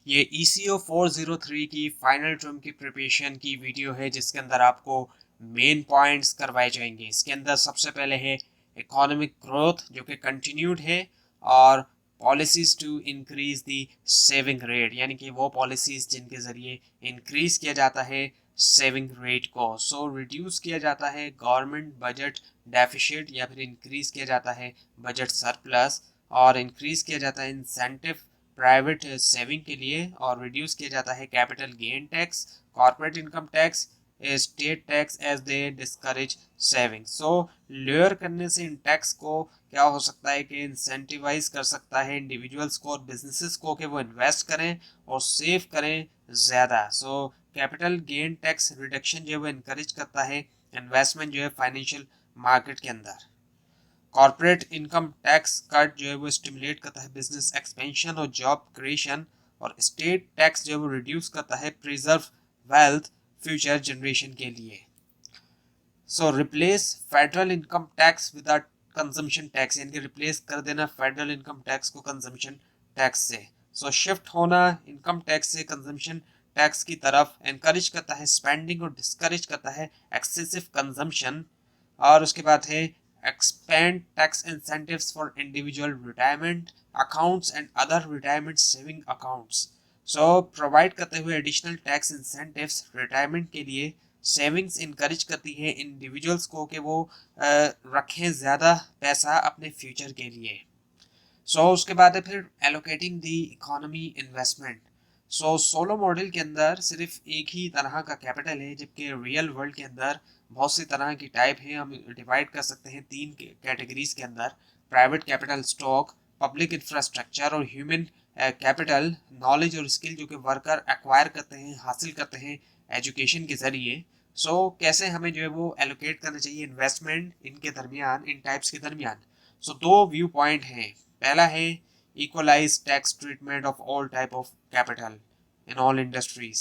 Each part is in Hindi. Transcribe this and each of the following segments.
ये ECO 403 की फाइनल टर्म की प्रिपरेशन की वीडियो है जिसके अंदर आपको मेन पॉइंट्स करवाए जाएंगे। इसके अंदर सबसे पहले है इकोनॉमिक ग्रोथ जो कि कंटिन्यूड है, और policies to increase the saving rate, यानी कि वो पॉलिसीज जिनके ज़रिए इंक्रीज किया जाता है सेविंग रेट को। सो रिड्यूस किया जाता है गवर्नमेंट बजट डेफिसिट, या फिर इंक्रीज किया जाता है बजट सरप्लस, और इंक्रीज किया जाता है इंसेंटिव प्राइवेट सेविंग के लिए, और रिड्यूस किया जाता है capital gain tax, corporate income tax, state tax as they discourage saving. So lower करने से इन टैक्स को क्या हो सकता है कि इंसेंटिवाइज कर सकता है इंडिविजुअल्स को और बिजनेसेस को कि वो इन्वेस्ट करें और सेव करें ज़्यादा। So capital gain tax reduction जो है वो इनकरेज करता है इन्वेस्टमेंट जो है फाइनेंशियल मार्केट के अंदर। कॉर्पोरेट इनकम टैक्स कट जो है वो स्टिमुलेट करता है बिजनेस एक्सपेंशन और जॉब क्रिएशन, और स्टेट टैक्स जो है वो रिड्यूस करता है प्रिजर्व वेल्थ फ्यूचर जनरेशन के लिए। सो replace federal income tax with consumption tax, यानी कि रिप्लेस कर देना फेडरल इनकम टैक्स को कंजम्पशन टैक्स से। सो शिफ्ट होना इनकम टैक्स से कंजम्पशन टैक्स की तरफ एनकरेज करता है स्पेंडिंग और डिस्करेज करता है एक्सेसिव कंजम्पशन। और उसके बाद है expand tax incentives for individual retirement accounts and other retirement saving accounts। So provide करते हुए एडिशनल टैक्स इंसेंटिव्स रिटायरमेंट के लिए सेविंग्स इंकरेज करती है इंडिविजुअल्स को कि वो रखें ज़्यादा पैसा अपने फ्यूचर के लिए। सो उसके बाद है फिर allocating the economy investment. So Solow model के अंदर सिर्फ एक ही तरह का कैपिटल है, जबकि रियल वर्ल्ड के अंदर बहुत सी तरह की टाइप है। हम डिवाइड कर सकते हैं तीन कैटेगरीज के अंदर: private capital stock, public infrastructure, और ह्यूमन कैपिटल नॉलेज और स्किल जो कि वर्कर एक्वायर करते हैं, हासिल करते हैं एजुकेशन के ज़रिए। सो कैसे हमें जो है वो एलोकेट करना चाहिए इन्वेस्टमेंट इनके दरमियान, इन टाइप्स के दरमियान। सो दो व्यू पॉइंट हैं। पहला है equalize tax treatment of all type of capital in all industries.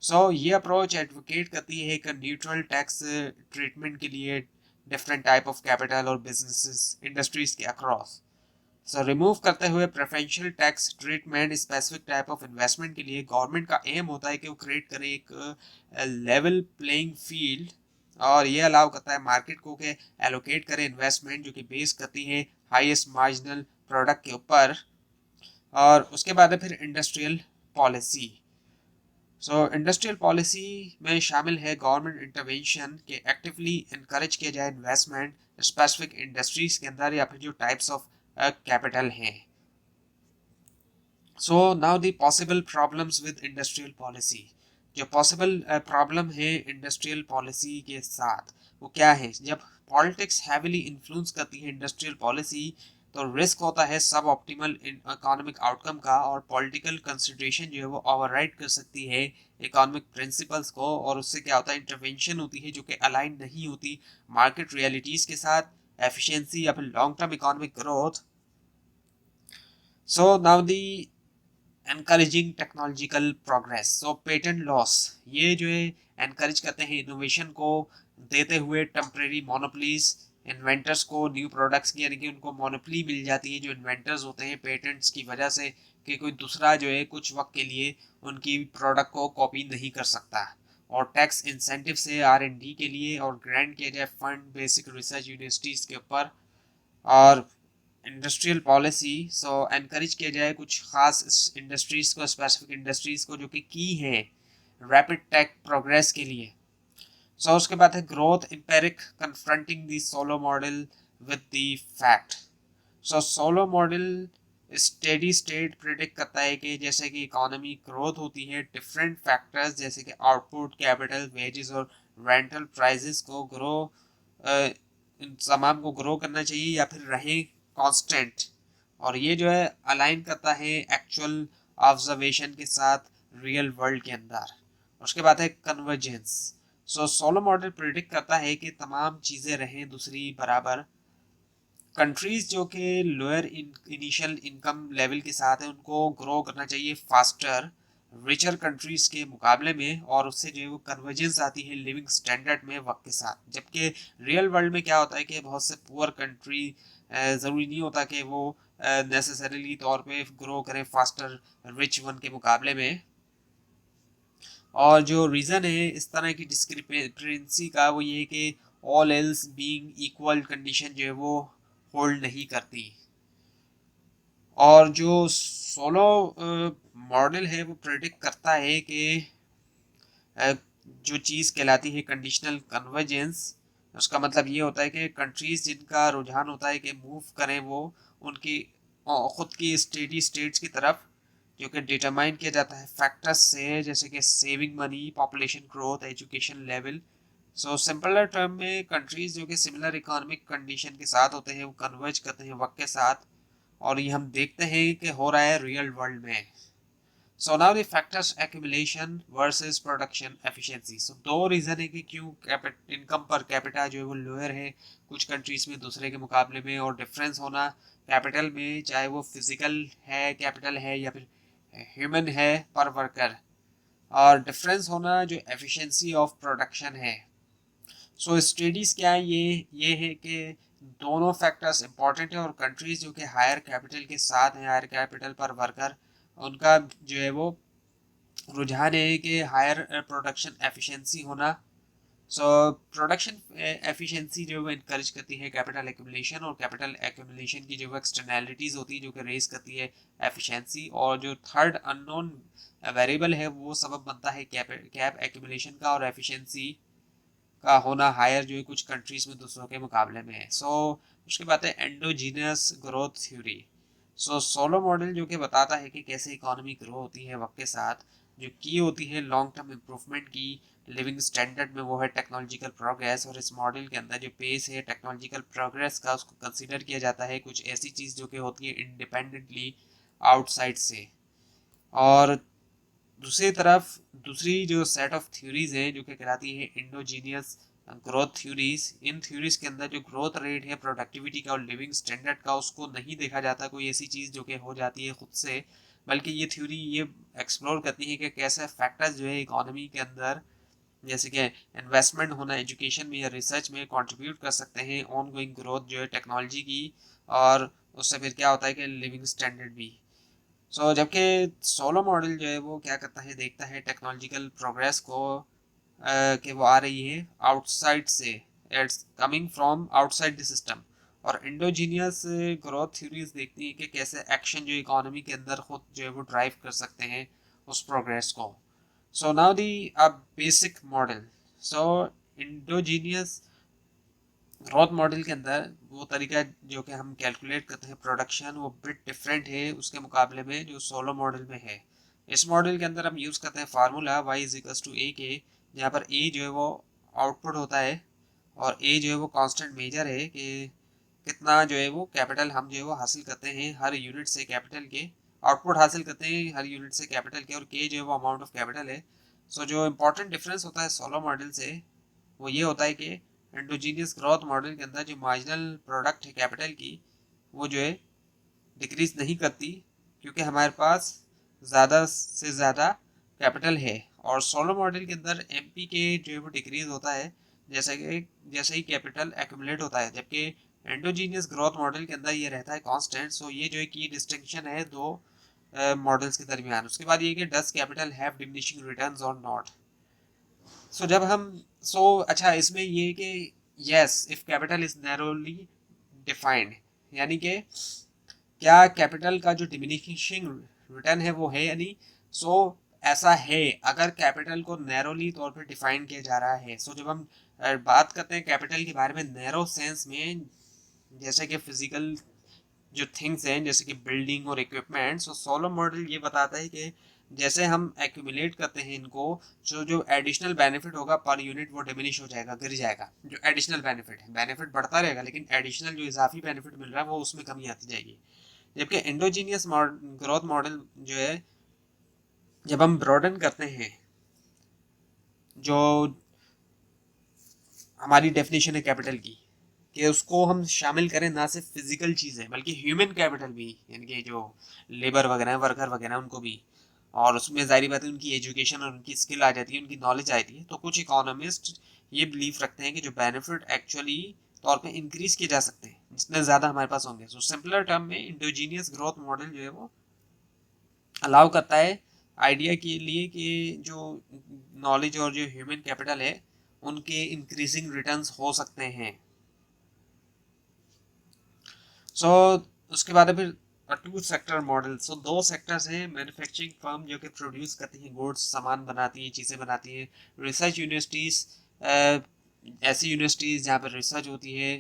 So ये अप्रोच एडवोकेट करती है एक न्यूट्रल टैक्स ट्रीटमेंट के लिए डिफरेंट टाइप ऑफ कैपिटल और बिजनेसेस इंडस्ट्रीज के अक्रॉस। सो रिमूव करते हुए preferential tax treatment specific type of investment के लिए गवर्नमेंट का एम होता है कि वो क्रिएट करे एक लेवल प्लेइंग फील्ड, और ये अलाउ करता है मार्केट को कि एलोकेट करे इन्वेस्टमेंट जो कि बेस करती है हाईएस्ट मार्जिनल प्रोडक्ट के ऊपर। और उसके बाद है फिर इंडस्ट्रियल पॉलिसी। सो इंडस्ट्रियल पॉलिसी में शामिल है गवर्नमेंट इंटरवेंशन के एक्टिवली इनकरेज किया जाए इन्वेस्टमेंट स्पेसिफिक इंडस्ट्रीज के अंदर, या फिर जो टाइप्स ऑफ कैपिटल हैं। सो now the possible problems with industrial policy. जो पॉसिबल प्रॉब्लम है इंडस्ट्रियल पॉलिसी के साथ वो क्या है? जब पॉलिटिक्स हैविली इन्फ्लुएंस करती है इंडस्ट्रियल पॉलिसी तो रिस्क होता है सब ऑप्टिमल इकोनॉमिक आउटकम का, और पॉलिटिकल कंसिडरेशन जो है वो ओवरराइड कर सकती है इकोनॉमिक प्रिंसिपल्स को, और उससे क्या होता है इंटरवेंशन होती है जो कि अलाइन नहीं होती मार्केट रियलिटीज़ के साथ, एफिशिएंसी या फिर लॉन्ग टर्म इकोनॉमिक ग्रोथ। सो नाउ दी एनकरेजिंग टेक्नोलॉजिकल प्रोग्रेस। सो पेटेंट लॉस ये जो है एनकरेज करते हैं इनोवेशन को, देते हुए टेम्परेरी मोनोपलीज इन्वेंटर्स को न्यू प्रोडक्ट्स की, यानी कि उनको मोनोपली मिल जाती है जो इन्वेंटर्स होते हैं पेटेंट्स की वजह से, कि कोई दूसरा जो है कुछ वक्त के लिए उनकी प्रोडक्ट को कॉपी नहीं कर सकता। और टैक्स इंसेंटिव से R&D के लिए और ग्रांट किया जाए फंड बेसिक रिसर्च यूनिवर्सिटीज़ के ऊपर। और इंडस्ट्रियल पॉलिसी सो एनकरेज किया जाए कुछ खास इंडस्ट्रीज को, स्पेसिफिक इंडस्ट्रीज को जो कि की है रैपिड टेक प्रोग्रेस के लिए। सो उसके बाद है growth empiric confronting the Solow model with the fact. So Solow model steady state predict करता है कि जैसे कि इकोनॉमी ग्रोथ होती है डिफरेंट फैक्टर्स जैसे कि आउटपुट, कैपिटल, वेजेस और रेंटल प्राइसेस को ग्रो, इन तमाम को ग्रो करना चाहिए या फिर रहे कांस्टेंट। और ये जो है अलाइन करता है एक्चुअल ऑब्जर्वेशन के साथ रियल वर्ल्ड के अंदर। उसके बाद है कन्वर्जेंस। सो सोलो मॉडल प्रिडिक्ट करता है कि तमाम चीज़ें रहें दूसरी बराबर। कंट्रीज जो कि लोअर इनिशियल इनकम लेवल के साथ है उनको ग्रो करना चाहिए फास्टर रिचर कंट्रीज के मुकाबले में, और उससे जो है वो कन्वर्जेंस आती है लिविंग स्टैंडर्ड में वक्त के साथ। जबकि रियल वर्ल्ड में क्या होता है कि बहुत से पुअर कंट्री ज़रूरी नहीं होता कि वो नेसेसरीली तौर पे ग्रो करें फास्टर रिच वन के मुकाबले में। और जो रीज़न है इस तरह की डिस्क्रिपेंसी का वो ये है कि all else being equal condition जो है वो होल्ड नहीं करती। और जो सोलो मॉडल है वो प्रेडिक्ट करता है कि जो चीज़ कहलाती है कंडीशनल कन्वर्जेंस, उसका मतलब ये होता है कि कंट्रीज जिनका रुझान होता है कि मूव करें वो उनकी खुद की स्टेडी स्टेट्स की तरफ, जो कि डिटरमाइन किया जाता है फैक्टर्स से, जैसे कि saving money, population growth, education level. So simpler term में कंट्रीज जो कि सिमिलर इकोनॉमिक कंडीशन के साथ होते हैं वो कन्वर्ज करते हैं वक्त के साथ, और ये हम देखते हैं कि हो रहा है रियल वर्ल्ड में। So now the factors accumulation versus production efficiency. So दो रीज़न है कि क्यों इनकम पर कैपिटा जो है वो लोअर है कुछ कंट्रीज में दूसरे के मुकाबले में, और डिफरेंस होना कैपिटल में, चाहे वो फिजिकल है कैपिटल है या फिर ह्यूमन है पर वर्कर, और डिफरेंस होना जो एफिशिएंसी ऑफ प्रोडक्शन है। सो स्टडीज़ क्या है, ये है कि दोनों फैक्टर्स इंपॉर्टेंट है, और कंट्रीज जो कि हायर कैपिटल के साथ हैं, हायर कैपिटल पर वर्कर, उनका जो है वो रुझान है कि हायर प्रोडक्शन एफिशिएंसी होना। सो प्रोडक्शन एफिशिएंसी जो है वो इनकरेज करती है कैपिटल एक्यूमुलेशन, और कैपिटल एक्यूमुलेशन की जो वो एक्सटर्नैलिटीज़ होती है जो कि रेज करती है एफिशिएंसी। और जो थर्ड अननोन वेरिएबल है वो सबब बनता है कैप एक्यूमुलेशन का, और एफिशिएंसी का होना हायर जो है कुछ कंट्रीज में दूसरों के मुकाबले में है। सो उसके बाद है एंडोजीनियस ग्रोथ थ्योरी। सो सोलो मॉडल जो कि बताता है कि कैसे इकोनॉमी ग्रो होती है वक्त के साथ, जो की होती है लॉन्ग टर्म इम्प्रूवमेंट की लिविंग स्टैंडर्ड में, वो है टेक्नोलॉजिकल प्रोग्रेस। और इस मॉडल के अंदर जो पेस है टेक्नोलॉजिकल प्रोग्रेस का उसको कंसिडर किया जाता है कुछ ऐसी चीज़ जो कि होती है इंडिपेंडेंटली आउटसाइड से। और दूसरी तरफ दूसरी जो सेट ऑफ थ्योरीज हैं जो कि कहलाती है इंडोजीनियस ग्रोथ थ्योरीज, इन थ्योरीज के अंदर जो ग्रोथ रेट है प्रोडक्टिविटी का और लिविंग स्टैंडर्ड का उसको नहीं देखा जाता कोई ऐसी चीज़ जो कि हो जाती है खुद से, बल्कि ये थ्योरी ये एक्सप्लोर करती है कि कैसे फैक्टर्स जो है इकोनॉमी के अंदर, जैसे कि इन्वेस्टमेंट होना एजुकेशन में या रिसर्च में, कंट्रीब्यूट कर सकते हैं ऑन गोइंग ग्रोथ जो है टेक्नोलॉजी की, और उससे फिर क्या होता है कि लिविंग स्टैंडर्ड भी। जबकि सोलो मॉडल जो है वो क्या करता है, देखता है टेक्नोलॉजिकल प्रोग्रेस को कि वो आ रही है आउटसाइड से, it's coming from outside the system. और इंडोजीनियस ग्रोथ थ्योरीज देखती है कि कैसे एक्शन जो इकोनॉमी के अंदर खुद जो है वो ड्राइव कर सकते हैं उस प्रोग्रेस को। Now the basic model. So endogenous growth model के अंदर वो तरीका जो कि हम कैलकुलेट करते हैं प्रोडक्शन, वो बिट डिफरेंट है उसके मुकाबले में जो सोलो मॉडल में है। इस मॉडल के अंदर हम यूज़ करते हैं formula y is equals to a k, जहाँ पर a जो है वो आउटपुट होता है, और a जो है वो कांस्टेंट मेजर है कि कितना जो है वो कैपिटल हम जो है वो हासिल करते हैं हर यूनिट से, कैपिटल के आउटपुट हासिल करते हैं हर यूनिट से कैपिटल के, और k जो है वो अमाउंट ऑफ कैपिटल है। जो इम्पोर्टेंट डिफरेंस होता है सोलो मॉडल से वो ये होता है कि एंडोजीनियस ग्रोथ मॉडल के अंदर जो मार्जिनल प्रोडक्ट है कैपिटल की वो जो है डिक्रीज नहीं करती, क्योंकि हमारे पास ज़्यादा से ज़्यादा कैपिटल है। और सोलो मॉडल के अंदर एमपी के जो है वो डिक्रीज होता है जैसे ही कैपिटल एक्यूमुलेट होता है, जबकि एंडोजीनियस ग्रोथ मॉडल के अंदर ये रहता है कांस्टेंट। ये जो है की डिस्टिंक्शन है दो मॉडल्स के दरमियान। उसके बाद ये कि does capital have diminishing returns और नॉट। जब हम अच्छा इसमें ये कि yes if capital is narrowly defined, यानी कि क्या कैपिटल का जो डिमिनिशिंग रिटर्न है वो है या नहीं। ऐसा है अगर कैपिटल को नैरोली तौर पर डिफाइन किया जा रहा है। जब हम बात करते हैं कैपिटल के बारे में नैरो सेंस में, जैसे कि फिजिकल जो थिंग्स हैं जैसे कि बिल्डिंग और इक्विपमेंट, सोलो मॉडल ये बताता है कि जैसे हम एक्यूमुलेट करते हैं इनको, जो एडिशनल बेनिफिट होगा पर यूनिट वो डिमिनिश हो जाएगा, गिर जाएगा। जो एडिशनल बेनिफिट है, बेनिफिट बढ़ता रहेगा लेकिन एडिशनल जो इजाफी बेनिफिट मिल रहा है वो उसमें कमी आती जाएगी। जबकि एंडोजीनियस ग्रोथ मॉडल जो है, जब हम ब्रॉडन करते हैं जो हमारी डेफिनेशन है कैपिटल की, कि उसको हम शामिल करें ना सिर्फ फिजिकल चीज़ें बल्कि ह्यूमन कैपिटल भी, यानी कि जो लेबर वगैरह वर्कर वगैरह उनको भी, और उसमें जाहिर बात है उनकी एजुकेशन और उनकी स्किल आ जाती है, उनकी नॉलेज आती है। तो कुछ इकोनॉमिस्ट ये बिलीव रखते हैं कि जो बेनिफिट एक्चुअली तौर पे इंक्रीज किए जा सकते हैं जितने ज़्यादा हमारे पास होंगे। सो सिंपलर टर्म में इंडोजीनियस ग्रोथ मॉडल जो है वो अलाउ करता है आइडिया के लिए कि जो नॉलेज और जो ह्यूमन कैपिटल है उनके इंक्रीजिंग रिटर्न्स हो सकते हैं। सो उसके बाद है फिर टू सेक्टर मॉडल। सो दो सेक्टर्स हैं, मैन्युफैक्चरिंग फर्म जो कि प्रोड्यूस करती हैं गुड्स, सामान बनाती हैं, चीज़ें बनाती हैं। रिसर्च यूनिवर्सिटीज़, ऐसी यूनिवर्सिटीज़ जहाँ पर रिसर्च होती है,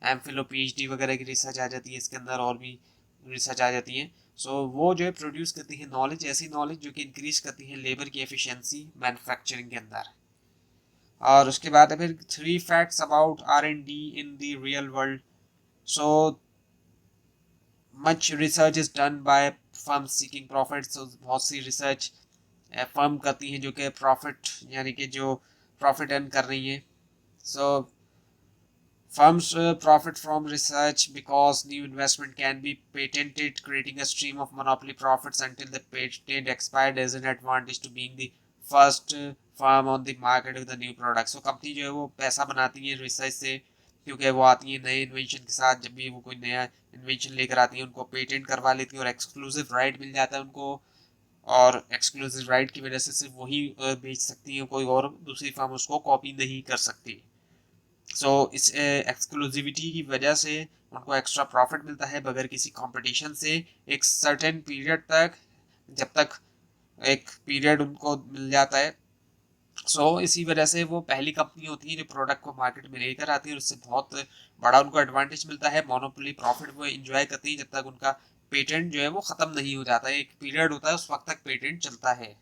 एमफिल और पीएचडी वगैरह की रिसर्च आ जाती है इसके अंदर, और भी रिसर्च आ जाती है। सो वो जो है प्रोड्यूस करती है नॉलेज, ऐसी नॉलेज जो कि इंक्रीज करती है लेबर की एफिशिएंसी मैन्युफैक्चरिंग के अंदर। और उसके बाद है फिर three facts about R&D in the real world. So much research is done by firm seeking profit. बहुत सी रिसर्च फर्म करती हैं जो कि प्रॉफिट, यानी कि जो प्रॉफिट अर्न कर रही हैं। सो firms profit from research because new investment can be patented, creating a stream of monopoly profits until the patent expired as an advantage to being the first firm on the market with the new product. So company जो है वो पैसा बनाती है रिसर्च से, क्योंकि वो आती है नए इन्वेंशन के साथ। जब भी वो कोई नया इन्वेंशन लेकर आती है उनको पेटेंट करवा लेती है और एक्सक्लूसिव राइट मिल जाता है उनको, और एक्सक्लूसिव राइट की वजह से सिर्फ वही बेच सकती है, कोई और दूसरी फर्म उसको कॉपी नहीं कर सकती। सो इस एक्सक्लूसिविटी की वजह से उनको एक्स्ट्रा प्रॉफिट मिलता है बगैर किसी कंपटीशन से एक सर्टेन पीरियड तक, जब तक एक पीरियड उनको मिल जाता है। सो इसी वजह से वो पहली कंपनी होती है जो प्रोडक्ट को मार्केट में लेकर आती है, और उससे बहुत बड़ा उनको एडवांटेज मिलता है। मोनोपोली प्रॉफिट वो एंजॉय करती है जब तक उनका पेटेंट जो है वो ख़त्म नहीं हो जाता है। एक पीरियड होता है, उस वक्त तक पेटेंट चलता है।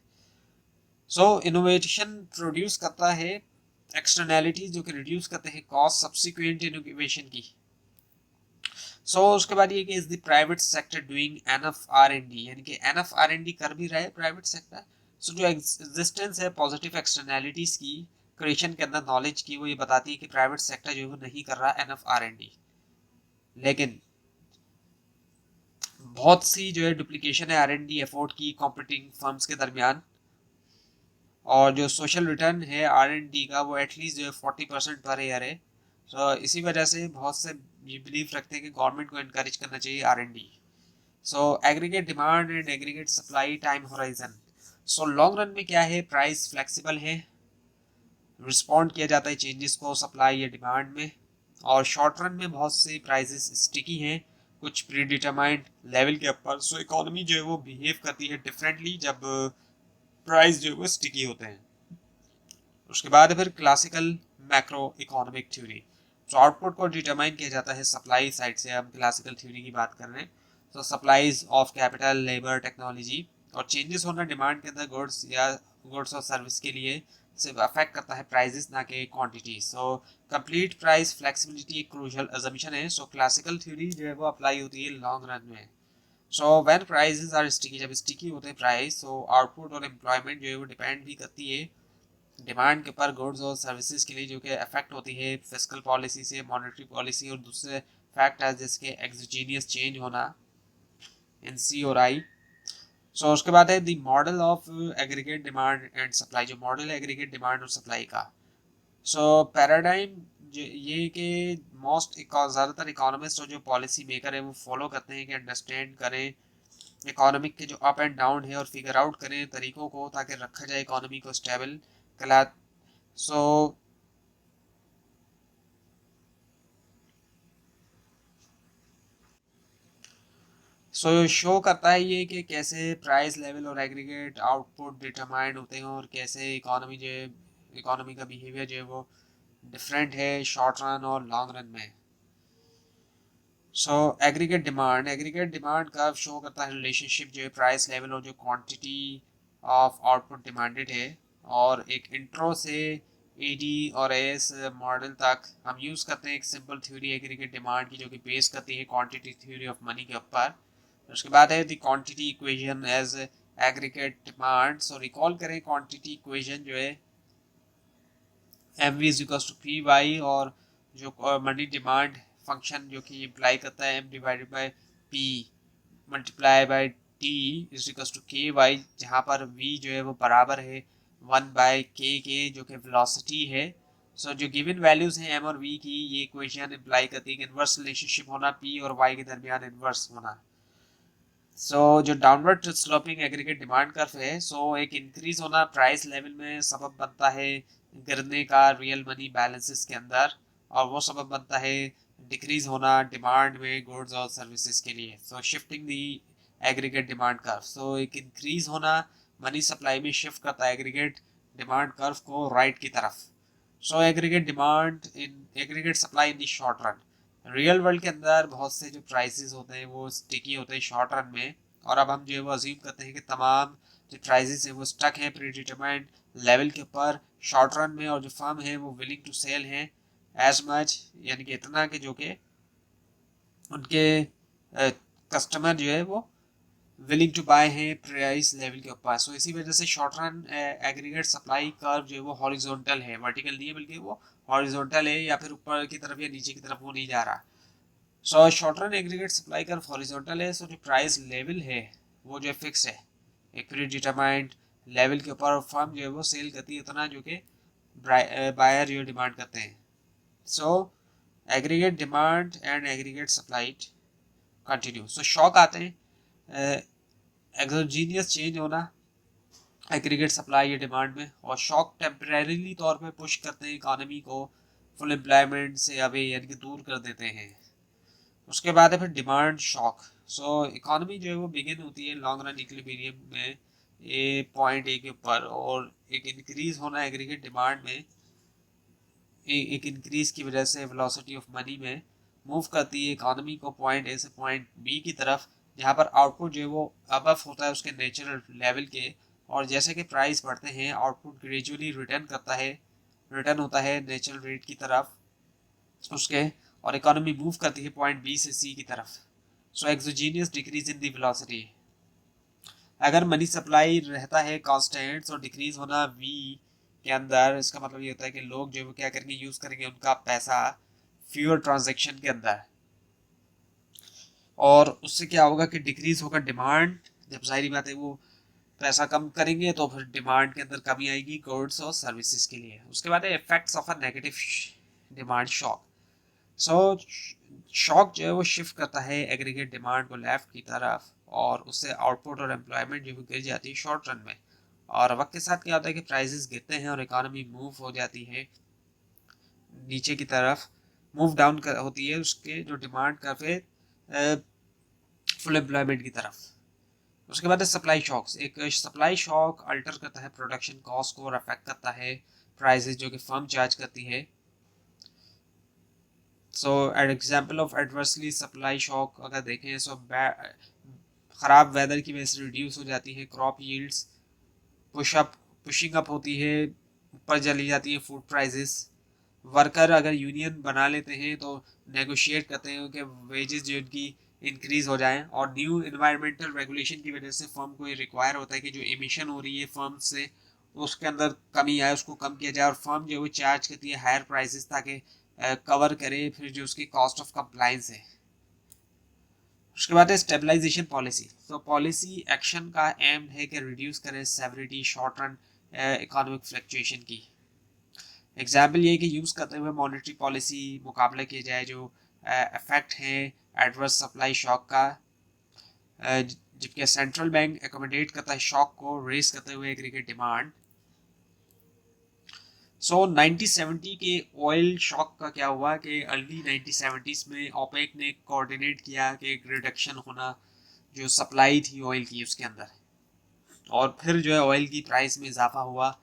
सो इनोवेशन प्रोड्यूस करता है एक्सटर्नैलिटीज जो कि रिड्यूस करते हैं कॉस्ट सब्सिक्वेंट इनोवेशन की। उसके बाद ये कि is the private sector doing enough R&D, यानी कि एनफ R&D कर भी रहा है प्राइवेट सेक्टर। जो एग्जिस्टेंस है पॉजिटिव एक्सटर्नैलिटीज की क्रिएशन के अंदर नॉलेज की, वो ये बताती है कि प्राइवेट सेक्टर जो है वो नहीं कर रहा एनफ R&D। लेकिन बहुत सी जो है डुप्लीकेशन है R&D एफर्ट की कॉम्पिटिंग फर्म्स के दरमियान, और जो सोशल रिटर्न है R&D का वो एटलीस्ट जो है 40% पर ईयर है। इसी वजह से बहुत से ये बिलीव रखते हैं कि गवर्नमेंट को इनकरेज करना चाहिए R&D। Aggregate demand and aggregate supply time horizon. Long run में क्या है, प्राइस फ्लेक्सिबल है, रिस्पॉन्ड किया जाता है चेंजेस को सप्लाई या डिमांड में। और शॉर्ट रन में बहुत से प्राइसेस स्टिकी हैं कुछ प्री डिटरमाइंड लेवल के ऊपर। इकोनॉमी जो है वो बिहेव करती है डिफरेंटली जब प्राइस जो है वो स्टिकी होते हैं। उसके बाद फिर classical macro economic theory. Output को डिटरमाइन किया जाता है सप्लाई साइड से। हम क्लासिकल थ्योरी की बात कर रहे हैं। Supplies of capital, labour, technology, और चेंजेस होना डिमांड के अंदर गुड्स या गुड्स और सर्विस के लिए सिर्फ अफेक्ट करता है प्राइजेस, ना कि क्वांटिटी। कंप्लीट प्राइस फ्लेक्सिबिलिटी एक क्रूशियल अजम्पशन है। क्लासिकल थ्योरी जो है वो अप्लाई होती है लॉन्ग रन में। व्हेन प्राइसेस आर स्टिकी, जब स्टिकी होते हैं प्राइस, आउटपुट और एम्प्लॉयमेंट जो है वो डिपेंड भी करती है डिमांड के ऊपर गुड्स और सर्विसेज के लिए, जो कि अफेक्ट होती है फिस्कल पॉलिसी से, मॉनेटरी पॉलिसी और दूसरे फैक्टर्स जिसके एक्सोजीनियस चेंज होना इन सी और आई। उसके बाद है the model of aggregate demand and supply, जो मॉडल है एग्रीगेट डिमांड और सप्लाई का। पैराडाइम ये कि मोस्ट ज़्यादातर इकोनॉमिस्ट और जो पॉलिसी मेकर है वो फॉलो करते हैं कि अंडरस्टैंड करें इकोनॉमिक के जो अप एंड डाउन है और फिगर आउट करें तरीकों को, ताकि रखा जाए इकोनॉमी को स्टेबल। कला सो शो करता है ये कि कैसे प्राइस लेवल और एग्रीगेट आउटपुट डिटरमाइंड होते हैं, और कैसे इकोनॉमी का बिहेवियर जो है वो डिफरेंट है शॉर्ट रन और लॉन्ग रन में। एग्रीगेट डिमांड का शो करता है रिलेशनशिप जो है प्राइस लेवल और जो क्वांटिटी ऑफ आउटपुट डिमांडेड है। और एक इंट्रो से AD और AS मॉडल तक हम यूज़ करते हैं एक सिंपल थ्योरी एग्रीगेट डिमांड की, जो कि बेस करती है क्वांटिटी थ्योरी ऑफ मनी के ऊपर। उसके बाद है the quantity equation as aggregate demand. Recall करें क्वांटिटी इक्वेशन जो है MV is equals to PY, और जो मनी डिमांड फंक्शन जो कि इम्प्लाई करता है M divided by P multiply by T is equals to KY, जहाँ पर V जो है वो बराबर है 1/K के, जो कि वेलोसिटी है। सो जो गिवन वैल्यूज हैं एम और वी की, ये इक्वेशन इम्प्लाई करती है कि इनवर्स रिलेशनशिप होना पी और वाई के दरमियान इनवर्स होना। सो जो downward sloping aggregate demand curve है, सो एक इंक्रीज होना प्राइस लेवल में सबब बनता है गिरने का रियल मनी बैलेंसेस के अंदर, और वो सबब बनता है डिक्रीज होना डिमांड में गुड्स और सर्विसेज के लिए। So shifting the aggregate demand curve, so एक इंक्रीज होना मनी सप्लाई में शिफ्ट करता है एग्रीगेट डिमांड कर्व को राइट की तरफ। So aggregate demand in aggregate supply in the short run, real world के अंदर बहुत से जो प्राइसेस होते हैं वो स्टिकी होते हैं शॉर्ट रन में, और अब हम जो है वो अज्यूम करते हैं कि तमाम जो प्राइसेस हैं वो स्टक हैं प्री डिटरमाइंड लेवल के ऊपर शॉर्ट रन में, और जो फर्म है वो विलिंग टू सेल हैं एज मच, यानी कि इतना कि जो कि उनके कस्टमर जो है वो विलिंग टू बाय है प्राइस लेवल के ऊपर। सो इसी वजह से short run aggregate supply curve जो है वो हॉरिजॉन्टल है, वर्टिकल नहीं है, बल्कि वो हॉरिजॉन्टल है, या फिर ऊपर की तरफ या नीचे की तरफ वो नहीं जा रहा। So short run aggregate supply curve horizontal है, सो जो प्राइस लेवल है वो जो फिक्स है एक प्री डिटरमाइंड लेवल के ऊपर, फर्म जो है वो सेल करती है उतना जो कि बायर जो डिमांड करते हैं। So aggregate demand and aggregate supply continue. So shock आते हैं एक्सोजीनियस चेंज होना एग्रीगेट सप्लाई या डिमांड में, और शॉक टेम्परेरीली तौर पे पुश करते हैं इकोनॉमी को फुल एम्प्लॉयमेंट से अभी यानी कि दूर कर देते हैं। उसके बाद है फिर डिमांड शॉक। सो इकोनॉमी जो है वो बिगिन होती है लॉन्ग रन इक्विलिब्रियम में ए पॉइंट ए के ऊपर, और एक इंक्रीज होना एग्रीगेट डिमांड में एक इंक्रीज की वजह से वेलोसिटी ऑफ मनी में मूव करती है इकोनॉमी को पॉइंट ए से पॉइंट बी की तरफ, जहाँ पर आउटपुट जो है वो अबव होता है उसके नेचुरल लेवल के, और जैसे कि प्राइस बढ़ते हैं आउटपुट ग्रेजुअली रिटर्न होता है नेचुरल रेट की तरफ उसके, और इकोनॉमी मूव करती है पॉइंट बी से सी की तरफ। So exogenous decrease in the velocity, अगर मनी सप्लाई रहता है कांस्टेंट और डिक्रीज होना वी के अंदर, इसका मतलब ये होता है कि लोग जो क्या करेंगे यूज करेंगे उनका पैसा फ्यूअर ट्रांजैक्शन के अंदर, और उससे क्या होगा कि डिक्रीज होगा डिमांड, जब जाहिर बात है वो पैसा कम करेंगे तो फिर डिमांड के अंदर कमी आएगी गुड्स और सर्विसेज के लिए। उसके बाद effects of a negative demand shock. So shock जो है वो शिफ्ट करता है एग्रीगेट डिमांड को लेफ्ट की तरफ, और उससे आउटपुट और एम्प्लॉयमेंट जो गिर जाती है शॉर्ट रन में, और वक्त के साथ क्या होता है कि प्राइसेस गिरते हैं और इकोनॉमी मूव हो जाती है नीचे की तरफ, मूव डाउन होती है उसके जो डिमांड का फिर फुल एम्प्लॉयमेंट की तरफ। उसके बाद सप्लाई शॉक्स, एक सप्लाई शॉक अल्टर करता है प्रोडक्शन कॉस्ट को और अफेक्ट करता है प्राइसेस जो कि फर्म चार्ज करती है। So an example of adversely supply shock अगर देखें, सो ख़राब वेदर की वजह से रिड्यूस हो जाती है क्रॉप यील्ड्स, पुशिंग अप होती है, ऊपर चली जाती है फूड प्राइसेस, वर्कर अगर यूनियन बना लेते हैं तो नेगोशिएट करते हैं कि वेजेस जो इनकी इंक्रीज हो जाएं, और न्यू इन्वायरमेंटल रेगुलेशन की वजह से फर्म को ये रिक्वायर होता है कि जो एमिशन हो रही है फर्म से उसके अंदर कमी आए, उसको कम किया जाए, और फर्म जो है वो चार्ज करती है हायर प्राइसेस ताकि कवर करे फिर जो उसकी कॉस्ट ऑफ कंप्लाइंस है। उसके बाद है स्टेबलाइजेशन पॉलिसी। तो पॉलिसी एक्शन का एम है कि रिड्यूस करें severity short run economic fluctuation की। एग्जाम्पल ये कि यूज़ करते हुए मॉनेटरी पॉलिसी मुकाबला किया जाए जो इफेक्ट है एडवर्स सप्लाई शॉक का, जबकि सेंट्रल बैंक एकोमोडेट करता है शॉक को रेस करते हुए एग्रीगेट डिमांड। सो 1970 के ऑयल शॉक का क्या हुआ कि अर्ली 1970s में ओपेक ने कोऑर्डिनेट किया कि एक रिडक्शन होना जो सप्लाई थी ऑयल की उसके अंदर, और फिर जो है ऑयल की प्राइस में इजाफा हुआ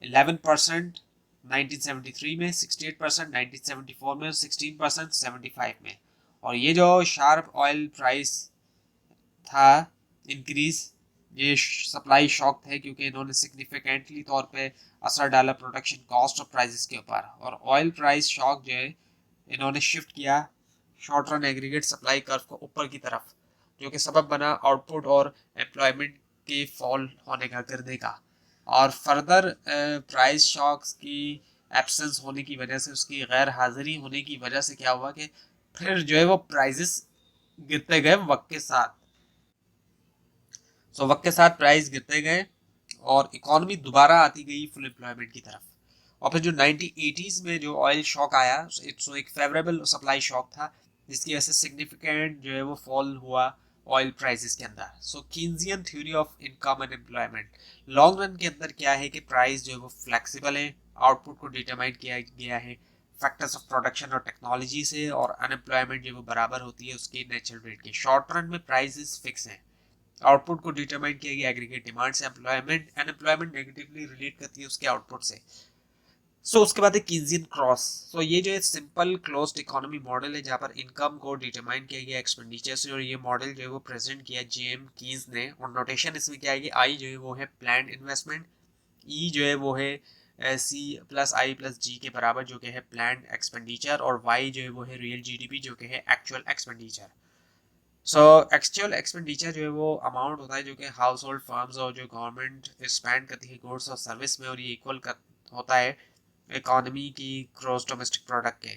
11% 1973 में, 68% 1974 में, 16% 75 में, और ये जो शार्प ऑयल प्राइस था इंक्रीज, ये सप्लाई शॉक थे क्योंकि इन्होंने सिग्निफिकेंटली तौर पे असर डाला प्रोडक्शन कॉस्ट और प्राइसेस के ऊपर, और ऑयल प्राइस शॉक जो है इन्होंने शिफ्ट किया short run aggregate supply curve को ऊपर की तरफ, जो कि सबब बना आउटपुट और एम्प्लॉयमेंट के फॉल होने का गिरने का, और फर्दर प्राइस शॉक्स की एब्सेंस होने की वजह से उसकी गैर हाजिरी होने की वजह से क्या हुआ कि फिर जो है वो प्राइसेस गिरते गए वक्त के साथ। सो वक्त के साथ प्राइस गिरते गए और इकोनॉमी दोबारा आती गई फुल एम्प्लॉयमेंट की तरफ, और फिर जो 1980s में जो ऑयल शॉक आया, सो एक फेवरेबल सप्लाई शॉक था जिसकी वजह से सिग्निफिकेंट जो है वो फॉल हुआ ऑयल प्राइसेस के अंदर। So Keynesian theory of income and employment, long run के अंदर क्या है कि प्राइस जो है वो फ्लेक्सिबल है, आउटपुट को डिटरमाइन किया गया है फैक्टर्स ऑफ प्रोडक्शन और टेक्नोलॉजी से, और अनएम्प्लॉयमेंट जो वो बराबर होती है उसकी नेचुरल रेट के। शॉर्ट रन में प्राइसेस फिक्स हैं, आउटपुट को डिटरमाइन किया गया एग्रीगेट डिमांड से, एम्प्लॉयमेंट अनएम्प्लॉयमेंट नेगेटिवली रिलेट करती है उसके आउटपुट से। उसके बाद है कीन्सियन क्रॉस। ये जो है सिंपल क्लोज्ड इकोनॉमी मॉडल है जहाँ पर इनकम को डिटरमाइन किया गया एक्सपेंडिचर से, और ये मॉडल जो है वो प्रेजेंट किया जेम कीन्स ने। और नोटेशन इसमें क्या है कि आई जो है वो है प्लान्ड इन्वेस्टमेंट, ई जो है वो है सी प्लस आई प्लस जी के बराबर जो कि है प्लान्ड एक्सपेंडिचर, और वाई जो है वो है रियल जीडीपी जो कि है एक्चुअल एक्सपेंडिचर। एक्चुअल एक्सपेंडिचर जो है वो अमाउंट होता है जो कि हाउस होल्ड फर्म्स और जो गवर्नमेंट स्पेंड करती है गुड्स और सर्विस में, और ये इक्वल होता है इकोनॉमी की ग्रॉस डोमेस्टिक प्रोडक्ट के।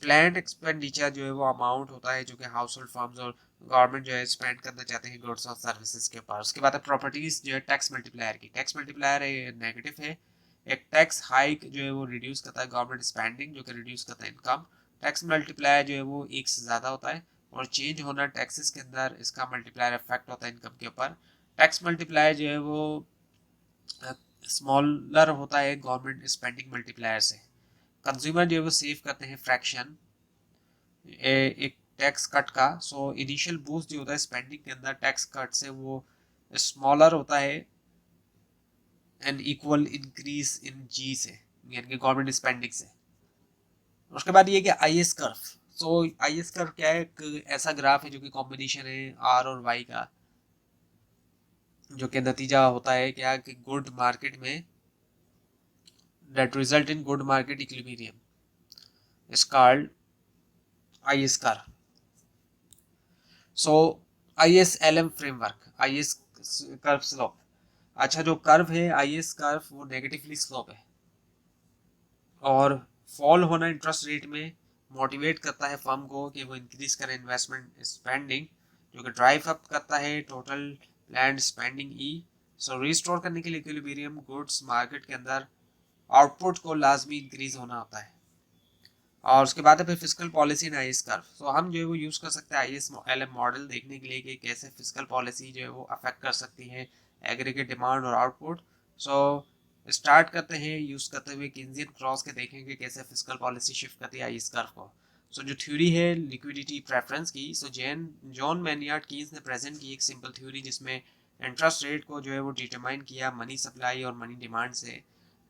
प्लान्ड एक्सपेंडिचर जो है वो अमाउंट होता है जो कि हाउस होल्ड फर्म्स और गवर्नमेंट जो है स्पेंड करना चाहते हैं गुड्स और सर्विसेज के ऊपर। उसके बाद है प्रॉपर्टीज जो है टैक्स मल्टीप्लायर की। टैक्स मल्टीप्लायर नेगेटिव है, एक टैक्स हाइक जो है वो रिड्यूस करता है गवर्नमेंट स्पेंडिंग जो कि रिड्यूस करता है इनकम। टैक्स मल्टीप्लायर जो है वो एक से ज़्यादा होता है, और चेंज होना टैक्सेस के अंदर इसका मल्टीप्लायर इफेक्ट होता है इनकम के ऊपर। टैक्स मल्टीप्लायर जो है वो स्मॉलर होता है गवर्नमेंट स्पेंडिंग मल्टीप्लायर से। कंज्यूमर जो है वो सेव करते हैं फ्रैक्शन एक टैक्स कट का। इनिशियल बूस्ट जो होता है स्पेंडिंग के अंदर टैक्स कट से वो स्मॉलर होता है एंड इक्वल इंक्रीज इन जी से, यानी कि गवर्नमेंट स्पेंडिंग से। उसके बाद ये कि I S curve. I S curve क्या है, एक ऐसा ग्राफ है जो कि कॉम्बिनेशन है आर और वाई का, जो कि नतीजा होता है क्या कि गुड मार्केट में that result in good market equilibrium is called IS curve. ISLM framework, IS curve slope। अच्छा, जो कर्व है IS कर्व वो नेगेटिवली स्लोप है, और फॉल होना इंटरेस्ट रेट में मोटिवेट करता है फर्म को कि वो इंक्रीज करें इन्वेस्टमेंट स्पेंडिंग, जो कि ड्राइव अप करता है टोटल प्लान्ड स्पेंडिंग ई। रिस्टोर करने के लिए इक्विलिब्रियम गुड्स मार्केट के अंदर आउटपुट को लाजमी इंक्रीज होना होता है। और उसके बाद है फिर physical policy and IS curve. हम जो है वो यूज़ कर सकते हैं आईएस एलएम मॉडल देखने के लिए कि कैसे फिजिकल पॉलिसी जो है वो अफेक्ट कर सकती है एग्रीगेट डिमांड और आउटपुट। स्टार्ट करते हैं यूज़ करते हुए कीन्सियन क्रॉस के, देखेंगे कैसे फिजिकल पॉलिसी शिफ्ट करती है आईएस कर्व को। जो थ्योरी है लिक्विडिटी प्रेफरेंस की, जॉन मैनियार्ड कीन्स ने प्रेजेंट की एक सिंपल थ्योरी जिसमें इंटरेस्ट रेट को जो है वो डिटरमाइन किया मनी सप्लाई और मनी डिमांड से।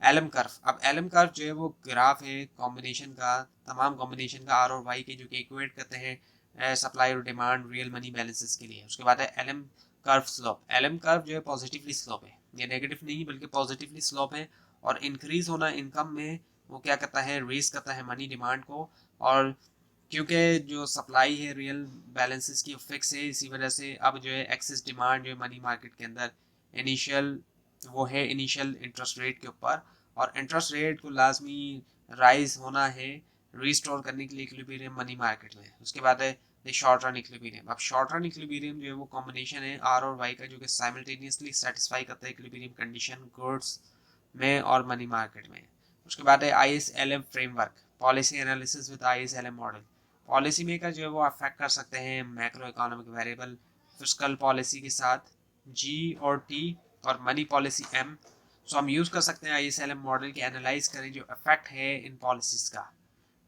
एलएम कर्व, अब एलएम कर्व जो है वो ग्राफ है कॉम्बिनेशन का, तमाम कॉम्बिनेशन का आर और वाई के, जो कि इक्वेट करते हैं सप्लाई और डिमांड रियल मनी बैलेंसेस के लिए। उसके बाद है LM curve slope. LM curve जो है पॉजिटिवली स्लोप है, ये नेगेटिव नहीं बल्कि पॉजिटिवली स्लोप है, और इंक्रीज होना इनकम में वो क्या करता है, रेस करता है मनी डिमांड को। और क्योंकि जो सप्लाई है रियल बैलेंसेस की फिक्स है, इसी वजह से अब जो है एक्सेस डिमांड जो है मनी मार्केट के अंदर इनिशियल वो है इनिशियल इंटरेस्ट रेट के ऊपर, और इंटरेस्ट रेट को लाजमी राइज होना है रिस्टोर करने के लिए इक्विलिब्रियम मनी मार्केट में। उसके बाद है शॉर्ट रन इक्विलिब्रियम। अब शॉर्ट रन इक्विलिब्रियम जो है वो कॉम्बिनेशन है आर और वाई का, जो कि साइमल्टेनियसली सेटिस्फाई करता है इक्विलिब्रियम कंडीशन गुड्स में और मनी मार्केट में। उसके बाद है ISLM framework, policy analysis with ISLM model. Policy maker जो है वो अफेक्ट कर सकते हैं macro economic variable fiscal policy के साथ G और T, और मनी पॉलिसी M। हम यूज़ कर सकते हैं ISLM मॉडल के एनालाइज करें जो इफेक्ट है इन पॉलिसीज का।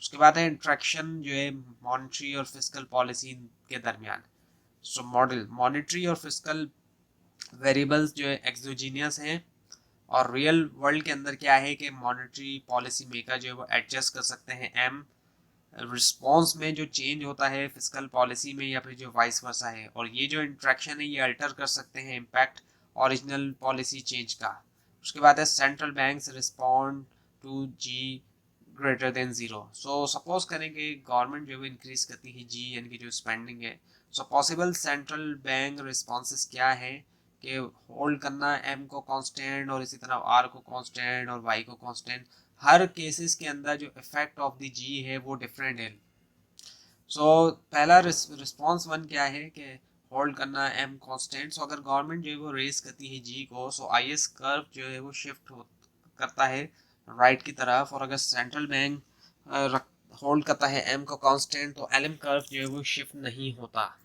उसके बाद है इंट्रैक्शन जो है मॉनेटरी और फिस्कल पॉलिसी के दरमियान। मॉडल मॉनेटरी और फिस्कल वेरिएबल्स जो है एक्सोजीनियस हैं, और रियल वर्ल्ड के अंदर क्या है कि मॉनेटरी पॉलिसी मेकर जो है वो एडजस्ट कर सकते हैं एम रिस्पॉन्स में जो चेंज होता है फिजिकल पॉलिसी में, या फिर जो वाइस वर्सा है। और ये जो इंट्रैक्शन है ये अल्टर कर सकते हैं इम्पैक्ट ओरिजिनल पॉलिसी चेंज का। उसके बाद है central banks respond to G greater than zero. Suppose करें कि गवर्नमेंट जो है इंक्रीज करती है जी यानी कि जो स्पेंडिंग है। पॉसिबल सेंट्रल बैंक रिस्पॉन्सेस क्या है कि होल्ड करना एम को कांस्टेंट, और इसी तरह आर को कांस्टेंट और वाई को कांस्टेंट। हर केसेस के अंदर जो इफेक्ट ऑफ द जी है वो डिफरेंट है। पहला रिस्पॉन्स वन क्या है कि होल्ड करना एम कांस्टेंट। अगर गवर्नमेंट जो है वो रेस करती है जी को, आई एस कर्व जो है वो शिफ्ट करता है राइट की तरफ, और अगर सेंट्रल बैंक होल्ड करता है एम को कांस्टेंट, तो एलएम कर्व जो है वो शिफ्ट नहीं होता।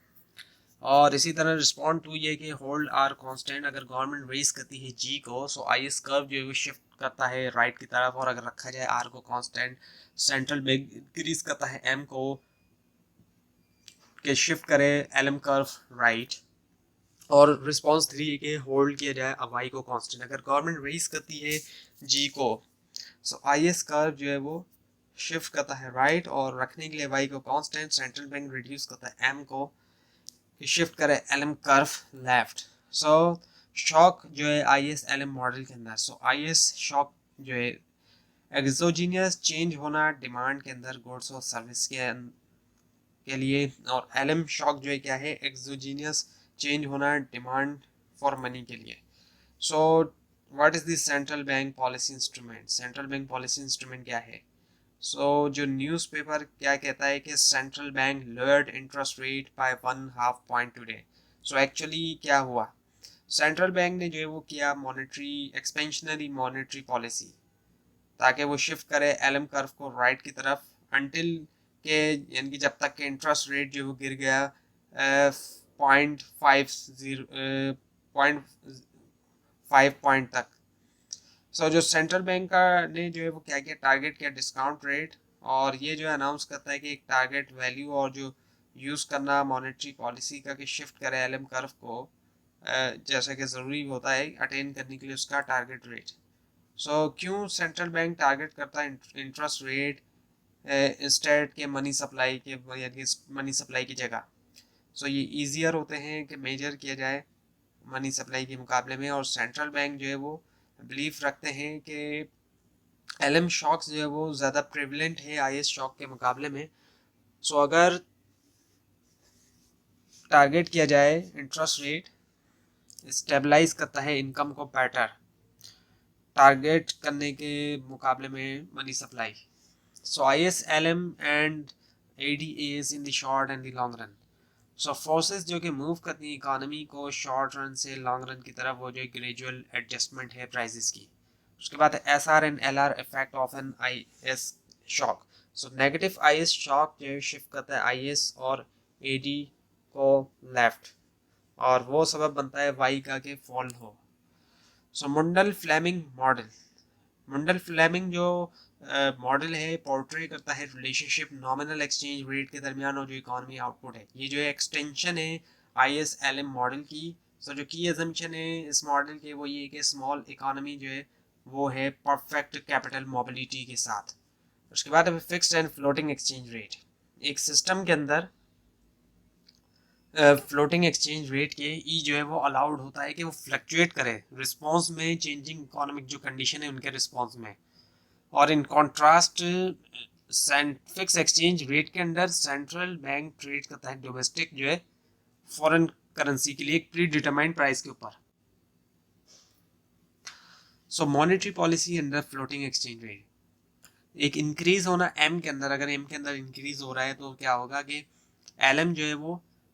और इसी तरह रिस्पॉन्ड टू ये कि होल्ड आर कांस्टेंट, अगर गवर्नमेंट रेज करती है जी को, सो आईएस कर्व जो है वो शिफ्ट करता है राइट की तरफ, और अगर रखा जाए आर को कांस्टेंट, सेंट्रल बैंक इंक्रीज करता है एम को कि शिफ्ट करे एलएम कर्व राइट। और रिस्पॉन्स 3 के होल्ड किया जाए वाई को कांस्टेंट, अगर गवर्नमेंट रेज करती है जी को, सो आईएस कर्व जो है वो शिफ्ट करता है राइट, और रखने के लिए वाई को कांस्टेंट, सेंट्रल बैंक रिड्यूस करता है एम को कि शिफ्ट करे एलएम कर्व लेफ्ट। सो शॉक जो है आईएस एलएम मॉडल के अंदर, सो आईएस शॉक जो है एक्सोजीनियस चेंज होना डिमांड के अंदर गुड्स और सर्विस के लिए, और एलएम शॉक जो है क्या है, एक्सोजीनियस चेंज होना डिमांड फॉर मनी के लिए। So what is the central bank policy instrument, central bank policy instrument क्या है? जो न्यूज़पेपर क्या कहता है कि central bank lowered interest rate by 1/2 point today. So actually क्या हुआ, सेंट्रल बैंक ने जो है वो किया मॉनेटरी एक्सपेंशनरी मॉनेटरी पॉलिसी, ताकि वो शिफ्ट करे एलएम कर्व को राइट की तरफ, अंटिल के यानी कि जब तक के इंटरेस्ट रेट जो वो गिर गया 0.5 पॉइंट तक। जो सेंट्रल बैंक का ने जो है वो क्या किया, टारगेट किया डिस्काउंट रेट, और ये जो है अनाउंस करता है कि एक टारगेट वैल्यू और जो यूज़ करना मॉनेटरी पॉलिसी का कि शिफ्ट करे एलएम कर्व को जैसा कि ज़रूरी होता है अटेन करने के लिए उसका टारगेट रेट। क्यों सेंट्रल बैंक टारगेट करता है इंटरेस्ट रेट इंस्टेड के मनी सप्लाई के, यानी मनी सप्लाई की जगह? ये ईजियर होते हैं कि मेजर किया जाए मनी सप्लाई के मुकाबले में, और सेंट्रल बैंक जो है वो बिलीफ रखते हैं कि एलएम शॉक्स जो है वो ज़्यादा प्रेवलेंट है आईएस शॉक के मुकाबले में। अगर टारगेट किया जाए इंटरेस्ट रेट स्टेबलाइज करता है इनकम को बेटर टारगेट करने के मुकाबले में money supply. IS LM and AD AS in the short and the long run. Forces जो कि मूव करती हैं इकोनॉमी को शॉर्ट रन से लॉन्ग रन की तरफ, वो जो ग्रेजुअल एडजस्टमेंट है प्राइसेस की। उसके बाद S R and L R effect of an I S shock. Negative I S shock जो है शिफ्ट करता है आई एस और ए डी को लेफ्ट, और वो सबब बनता है वाई का के फॉल हो। Mundell Fleming model, Mundell Fleming जो मॉडल है पोर्ट्रे करता है रिलेशनशिप नॉमिनल एक्सचेंज रेट के दरमियान और जो इकोनॉमी आउटपुट है। ये जो है एक्सटेंशन है I S L M model की। जो की एजम्पशन है इस मॉडल के वो ये कि स्मॉल इकोनॉमी जो है वो है परफेक्ट कैपिटल मोबिलिटी के साथ। उसके बाद है fixed and floating exchange rate. एक सिस्टम के अंदर फ्लोटिंग एक्सचेंज रेट के ई जो है वो अलाउड होता है कि वो फ्लक्चुएट करे रिस्पॉन्स में चेंजिंग इकोनॉमिक जो कंडीशन है उनके रिस्पॉन्स में। और in contrast fix exchange rate के अंदर सेंट्रल बैंक ट्रेड करता है डोमेस्टिक जो है फॉरेन करेंसी के लिए एक प्री डिटरमाइंड प्राइस के ऊपर। Monetary policy under floating exchange rate एक इंक्रीज होना एम के अंदर, अगर एम के अंदर इंक्रीज हो रहा है तो क्या होगा कि एलएम जो है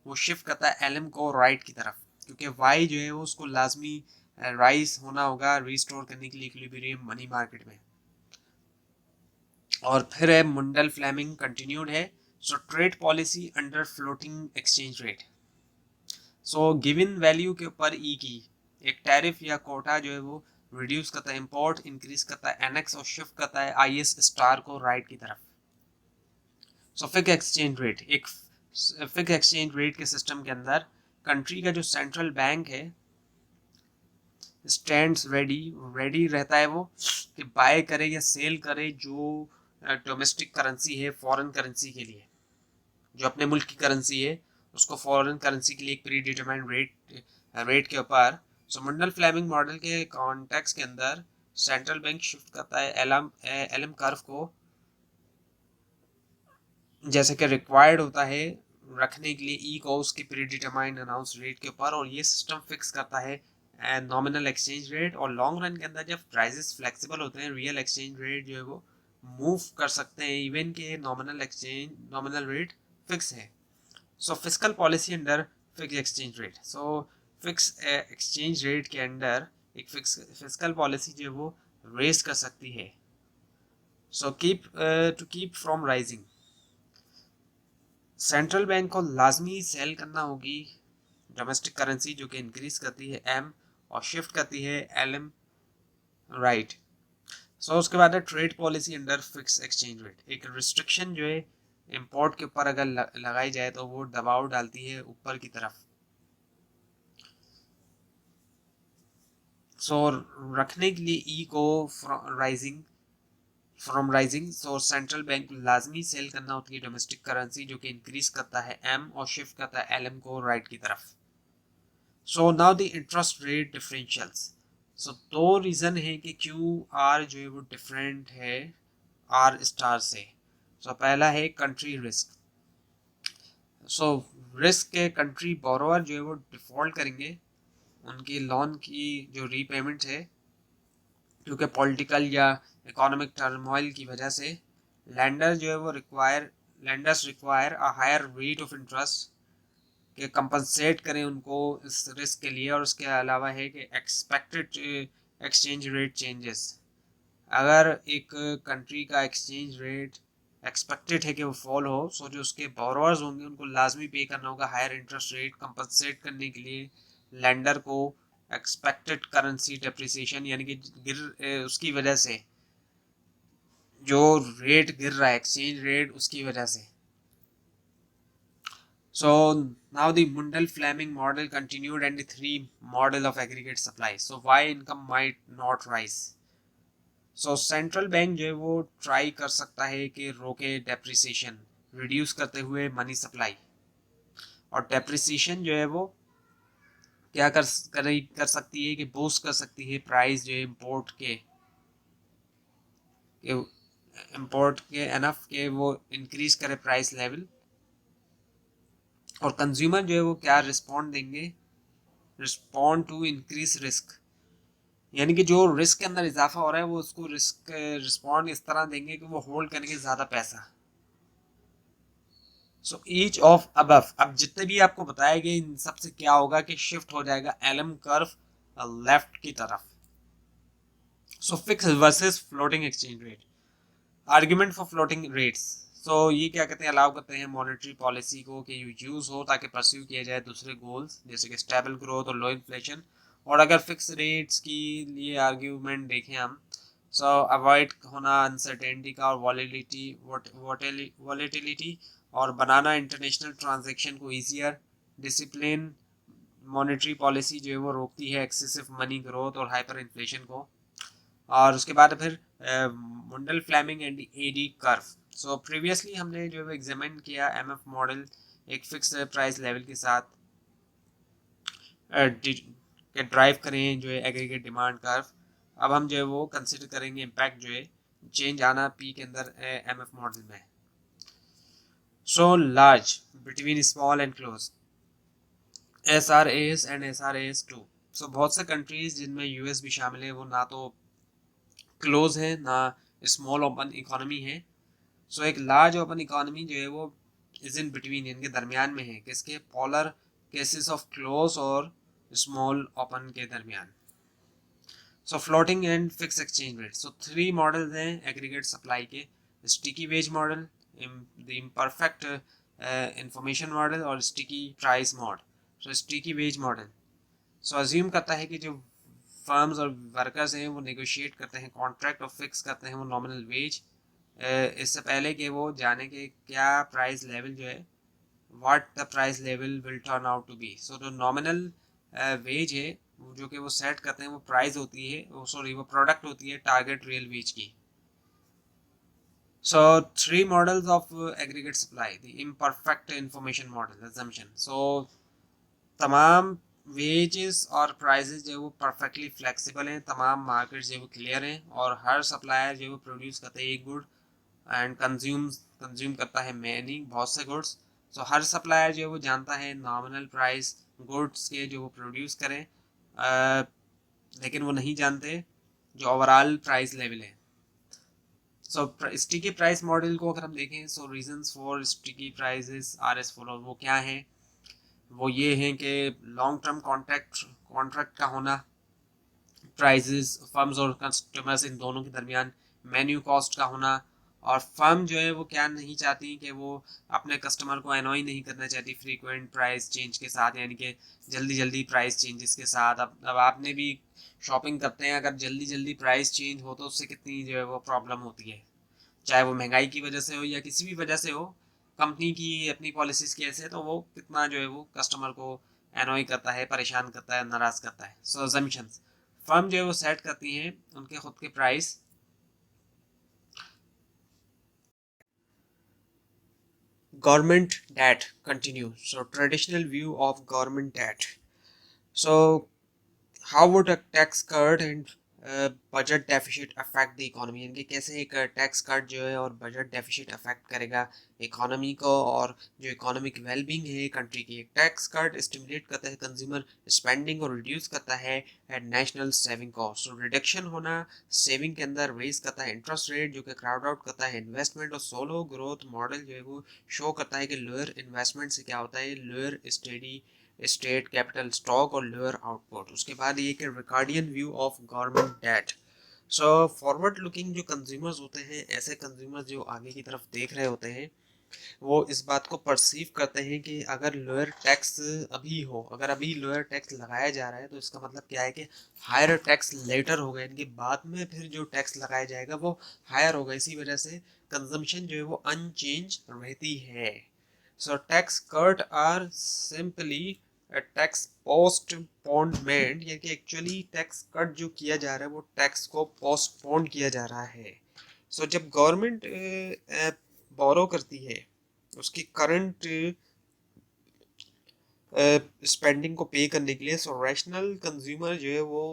वो शिफ्ट करता है एलएम को राइट की तरफ, क्योंकि वाई जो है वो उसको लाजमी राइज होना होगा रिस्टोर करने के लिए इक्विलिब्रियम मनी मार्केट में। और फिर है मुंडल फ्लेमिंग कंटिन्यूड है। Trade policy under floating exchange rate. Given value के ऊपर ई की एक टैरिफ या कोटा जो है वो रिड्यूस करता है इंपोर्ट, इंक्रीज करता है एनएक्स और शिफ्ट करता है आईएस स्टार को राइट की तरफ। फिक्स एक्सचेंज रेट, एक फिक्स एक्सचेंज रेट के सिस्टम के अंदर कंट्री का जो सेंट्रल बैंक है स्टैंड्स रेडी रहता है वो कि बाय करे या सेल करे जो डोमेस्टिक करेंसी है फॉरेन करेंसी के लिए, जो अपने मुल्क की करेंसी है उसको फॉरेन करेंसी के लिए एक प्री डिटरमाइंड रेट के ऊपर। मुंडल फ्लेमिंग मॉडल के कॉन्टेक्स्ट के अंदर सेंट्रल बैंक शिफ्ट करता है एलएम कर्व को जैसे कि रिक्वायर्ड होता है रखने के लिए ई को उसकी प्री डिटरमाइंड अनाउंस रेट के ऊपर, और ये सिस्टम फिक्स करता है नॉमिनल एक्सचेंज रेट। और लॉन्ग रन के अंदर जब प्राइसेस फ्लेक्सिबल होते हैं रियल एक्सचेंज रेट जो है वो मूव कर सकते हैं इवन के नॉमिनल रेट फिक्स है। Fiscal policy under fix exchange rate. Fix exchange rate के अंडर एक फिस्कल पॉलिसी जो है वो रेज कर सकती है so to keep from rising, central bank को लाजमी सेल करना होगी डोमेस्टिक करेंसी जो कि इंक्रीज करती है एम और शिफ्ट करती है एल एम, राइट। सो उसके बाद है trade policy under fix exchange rate, एक रिस्ट्रिक्शन जो है इंपोर्ट के ऊपर अगर लगाई जाए तो वो दबाव डालती है ऊपर की तरफ। सो रखने के लिए ई को from rising, so central bank लाजमी सेल करना होती है डोमेस्टिक करेंसी जो कि इंक्रीज करता है एम और शिफ्ट करता है एल एम को राइट की तरफ। So now the interest rate differentials, so दो रीज़न है कि क्यू आर जो है वो डिफरेंट है आर स्टार से। सो पहला है कंट्री रिस्क, सो रिस्क के कंट्री बोरोवर जो है वो डिफॉल्ट करेंगे, उनकी लोन की जो रीपेमेंट है क्योंकि पॉलिटिकल या इकोनॉमिक टर्मोइल की वजह से लैंडर जो है वो lenders require a higher rate of interest के कंपनसेट करें उनको इस रिस्क के लिए। और उसके अलावा है कि एक्सपेक्टेड एक्सचेंज रेट चेंजेस, अगर एक कंट्री का एक्सचेंज रेट एक्सपेक्टेड है कि वो फॉल हो, सो जो उसके बोरोअर्स होंगे उनको लाजमी पे करना होगा हायर इंटरेस्ट रेट कंपनसेट करने के लिए लैंडर को एक्सपेक्टेड करेंसी डेप्रिसिएशन, यानी कि उसकी वजह से जो रेट गिर रहा है एक्सचेंज रेट उसकी वजह से। So now the Mundell-Fleming model continued and the three model of aggregate supply. So why income might not rise? So central bank जो है वो ट्राई कर सकता है कि रोके डेप्रिसिएशन रिड्यूस करते हुए मनी सप्लाई, और डेप्रिसिएशन जो है वो क्या कर सकती है कि बूस्ट कर सकती है प्राइस जो है इम्पोर्ट के एनफ के वो इंक्रीज करे प्राइस लेवल, और कंज्यूमर जो है वो क्या रिस्पॉन्ड देंगे, रिस्पॉन्ड टू इंक्रीज रिस्क, यानी कि जो रिस्क के अंदर इजाफा हो रहा है वो उसको रिस्क रिस्पॉन्ड इस तरह देंगे कि वो होल्ड करेंगे ज़्यादा पैसा। सो ईच ऑफ अबव, अब जितने भी आपको बताया गया इन सबसे क्या होगा कि शिफ्ट हो जाएगा एलएम कर्व लेफ्ट की तरफ। So fix versus floating exchange rate, argument for floating rates, so ये क्या कहते हैं, अलाउ करते हैं मॉनेटरी पॉलिसी को कि यूज हो ताकि परस्यू किया जाए दूसरे गोल्स जैसे कि स्टेबल ग्रोथ और लो इन्फ्लेशन। और अगर फिक्स रेट्स की लिए आर्ग्यूमेंट देखें हम, सो अवॉइड होना अनसर्टेनिटी का और वॉलेटिलिटी, और बनाना इंटरनेशनल ट्रांजेक्शन को ईजियर, डिसिप्लिन मॉनेटरी पॉलिसी जो है वो रोकती है एक्सेसिव मनी ग्रोथ और हाइपर इन्फ्लेशन को। और उसके बाद फिर Mundell Fleming and AD curve, so previously हमने जो है एग्जामिन किया एमएफ मॉडल एक फिक्स प्राइस लेवल के साथ के ड्राइव करें जो है एग्रीगेट डिमांड कर्व। अब हम जो है वो कंसिडर करेंगे इम्पैक्ट जो है चेंज आना पी के अंदर एमएफ मॉडल में। So large between small and close, SRAs and SRAs2, सो बहुत से कंट्रीज जिनमें यूएस भी शामिल है वो ना तो क्लोज है ना स्मॉल ओपन इकोनॉमी है। सो एक लार्ज ओपन इकोनॉमी जो है वो इज इन बिटवीन, इनके दरमियान में है, किसके पोलर केसेस ऑफ क्लोज और स्मॉल ओपन के दरमियान। So floating and fix exchange rate, so three models हैं एग्रीगेट सप्लाई के, sticky wage model, the imperfect information model और sticky price model. So sticky wage model so assume करता है कि जो फर्म्स और वर्कर्स हैं वो नेगोशिएट करते हैं कॉन्ट्रैक्ट और फिक्स करते हैं वो नॉमिनल वेज, इससे पहले कि वो जाने के क्या प्राइस लेवल जो है what the price level will turn out to be. So जो नॉमिनल वेज है जो कि वो सेट करते हैं वो प्राइस होती है, वो प्रोडक्ट होती है टारगेट रियल वेज की। So three models of aggregate supply, the imperfect information model assumption, so तमाम वेजेस और प्राइसेस जो है वो परफेक्टली फ्लेक्सिबल हैं, तमाम मार्केट जो है वो क्लियर हैं, और हर सप्लायर जो है वो प्रोड्यूस करता है एक गुड एंड कंज्यूम करता है मैनी बहुत से गुड्स। सो हर सप्लायर जो है वो जानता है नॉमिनल प्राइस गुड्स के जो वो प्रोड्यूस करें, लेकिन वो नहीं जानते जो ओवरऑल प्राइस लेवल है। सो स्टिकी प्राइस मॉडल को अगर हम देखें, so reasons for sticky prices are as follow, वो क्या हैं, वो ये हैं कि लॉन्ग टर्म कॉन्ट्रैक्ट का होना, प्राइसेस फर्म्स और कस्टमर्स इन दोनों के दरमियान, मेन्यू कॉस्ट का होना, और फर्म जो है वो क्या नहीं चाहती कि वो अपने कस्टमर को एनॉय नहीं करना चाहती फ्रीक्वेंट प्राइस चेंज के साथ, यानी कि जल्दी जल्दी प्राइस चेंजेस के साथ। अब आपने भी शॉपिंग करते हैं, अगर जल्दी जल्दी प्राइस चेंज हो तो उससे कितनी जो है वो प्रॉब्लम होती है, चाहे वो महंगाई की वजह से हो या किसी भी वजह से हो, कंपनी की अपनी पॉलिसीज की ऐसे, तो वो कितना जो है वो कस्टमर को एनॉय करता है, परेशान करता है, नाराज करता है। सो अजम्पशंस फर्म जो है वो सेट करती हैं उनके खुद के price. Government debt continue. So traditional view of government debt. So how would a tax cut and budget deficit affect the economy, यानी कि कैसे एक टैक्स कट जो है और बजट डेफिसिट अफेक्ट करेगा इकोनॉमी को और जो इकोनॉमिक वेलबींग है कंट्री की। टैक्स कट स्टिमुलेट करता है कंज्यूमर स्पेंडिंग और रिड्यूस करता है नेशनल सेविंग कॉस्ट। तो रिडक्शन होना सेविंग के अंदर रेज करता है इंटरेस्ट रेट, जो कि क्राउड आउट करता है इन्वेस्टमेंट। और सोलो ग्रोथ मॉडल जो है वो शो करता है कि लोअर इन्वेस्टमेंट से क्या होता है, lower steady state capital stock और लोअर आउटपुट। उसके बाद ये कि Ricardian view of government debt. So forward looking जो कंज्यूमर्स होते हैं, ऐसे कंज्यूमर्स जो आगे की तरफ देख रहे होते हैं, वो इस बात को परसीव करते हैं कि अगर लोअर टैक्स अभी हो, अगर अभी लोअर टैक्स लगाया जा रहा है तो इसका मतलब क्या है कि हायर टैक्स लेटर होगा, यानी कि बाद में फिर जो टैक्स लगाया जाएगा वो हायर होगा। इसी वजह से कंजम्पशन जो है वो अनचेंज रहती है। So tax cut are simply tax postponement, यानी कि एक्चुअली टैक्स कट जो किया जा रहा है वो टैक्स को पोस्टपोन किया जा रहा है। सो जब गवर्नमेंट बोरो करती है उसकी करंट स्पेंडिंग को पे करने के लिए, सो रैशनल कंज्यूमर जो है वो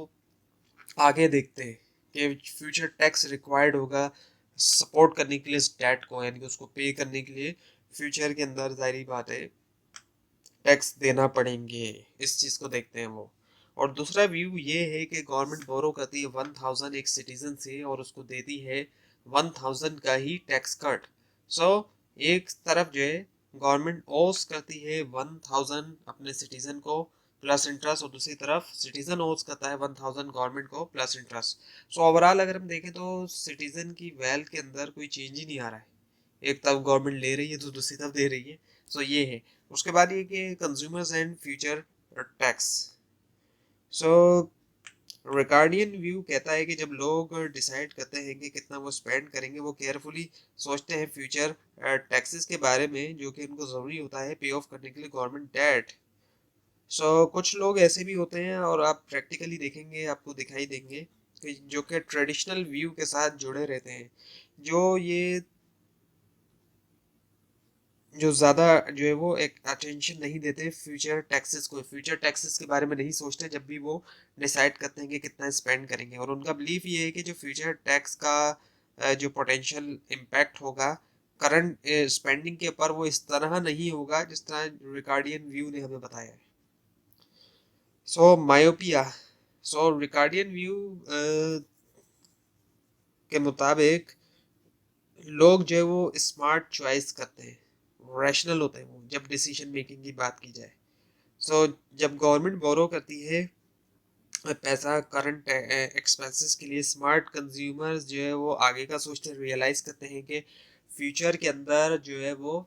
आगे देखते हैं कि फ्यूचर टैक्स रिक्वायर्ड होगा सपोर्ट करने के लिए इस डेट को, यानी कि उसको पे करने के लिए फ्यूचर के अंदर जाहिर बात है टैक्स देना पड़ेंगे, इस चीज़ को देखते हैं वो। और दूसरा व्यू ये है कि गवर्नमेंट बोरो करती है 1000 एक सिटीजन से और उसको देती है 1000 का ही टैक्स कट। सो एक तरफ जो है गवर्नमेंट ओस करती है 1000 अपने सिटीजन को प्लस इंटरेस्ट, और दूसरी तरफ सिटीजन ओस करता है 1000 गवर्नमेंट को प्लस इंटरेस्ट। सो ओवरऑल अगर हम देखें तो सिटीजन की वेल्थ के अंदर कोई चेंज ही नहीं आ रहा है, एक तरफ गवर्नमेंट ले रही है तो दूसरी तरफ दे रही है। सो ये है। उसके बाद ये कि consumers and future tax. So Ricardian view कहता है कि जब लोग डिसाइड करते हैं कि कितना वो स्पेंड करेंगे, वो केयरफुली सोचते हैं फ्यूचर टैक्सेस के बारे में जो कि उनको ज़रूरी होता है पे ऑफ करने के लिए गवर्नमेंट डेट। सो कुछ लोग ऐसे भी होते हैं और आप प्रैक्टिकली देखेंगे आपको दिखाई देंगे कि जो कि ट्रेडिशनल व्यू के साथ जुड़े रहते हैं, जो ये जो ज़्यादा जो है वो एक अटेंशन नहीं देते फ्यूचर टैक्सेस को, फ्यूचर टैक्सेस के बारे में नहीं सोचते जब भी वो डिसाइड करते हैं कि कितना स्पेंड करेंगे। और उनका बिलीफ ये है कि जो फ्यूचर टैक्स का जो पोटेंशियल इम्पैक्ट होगा करंट स्पेंडिंग के ऊपर, वो इस तरह नहीं होगा जिस तरह रिकार्डियन व्यू ने हमें बताया है। सो मायोपिया। सो रिकार्डियन व्यू के मुताबिक लोग जो है वो स्मार्ट चॉइस करते हैं, रैशनल होते हैं वो जब डिसीजन मेकिंग की बात की जाए। सो जब गवर्नमेंट बोरो करती है पैसा करंट एक्सपेंसेस के लिए, स्मार्ट कंज्यूमर्स जो है वो आगे का सोचते हैं, रियलाइज करते हैं कि फ्यूचर के अंदर जो है वो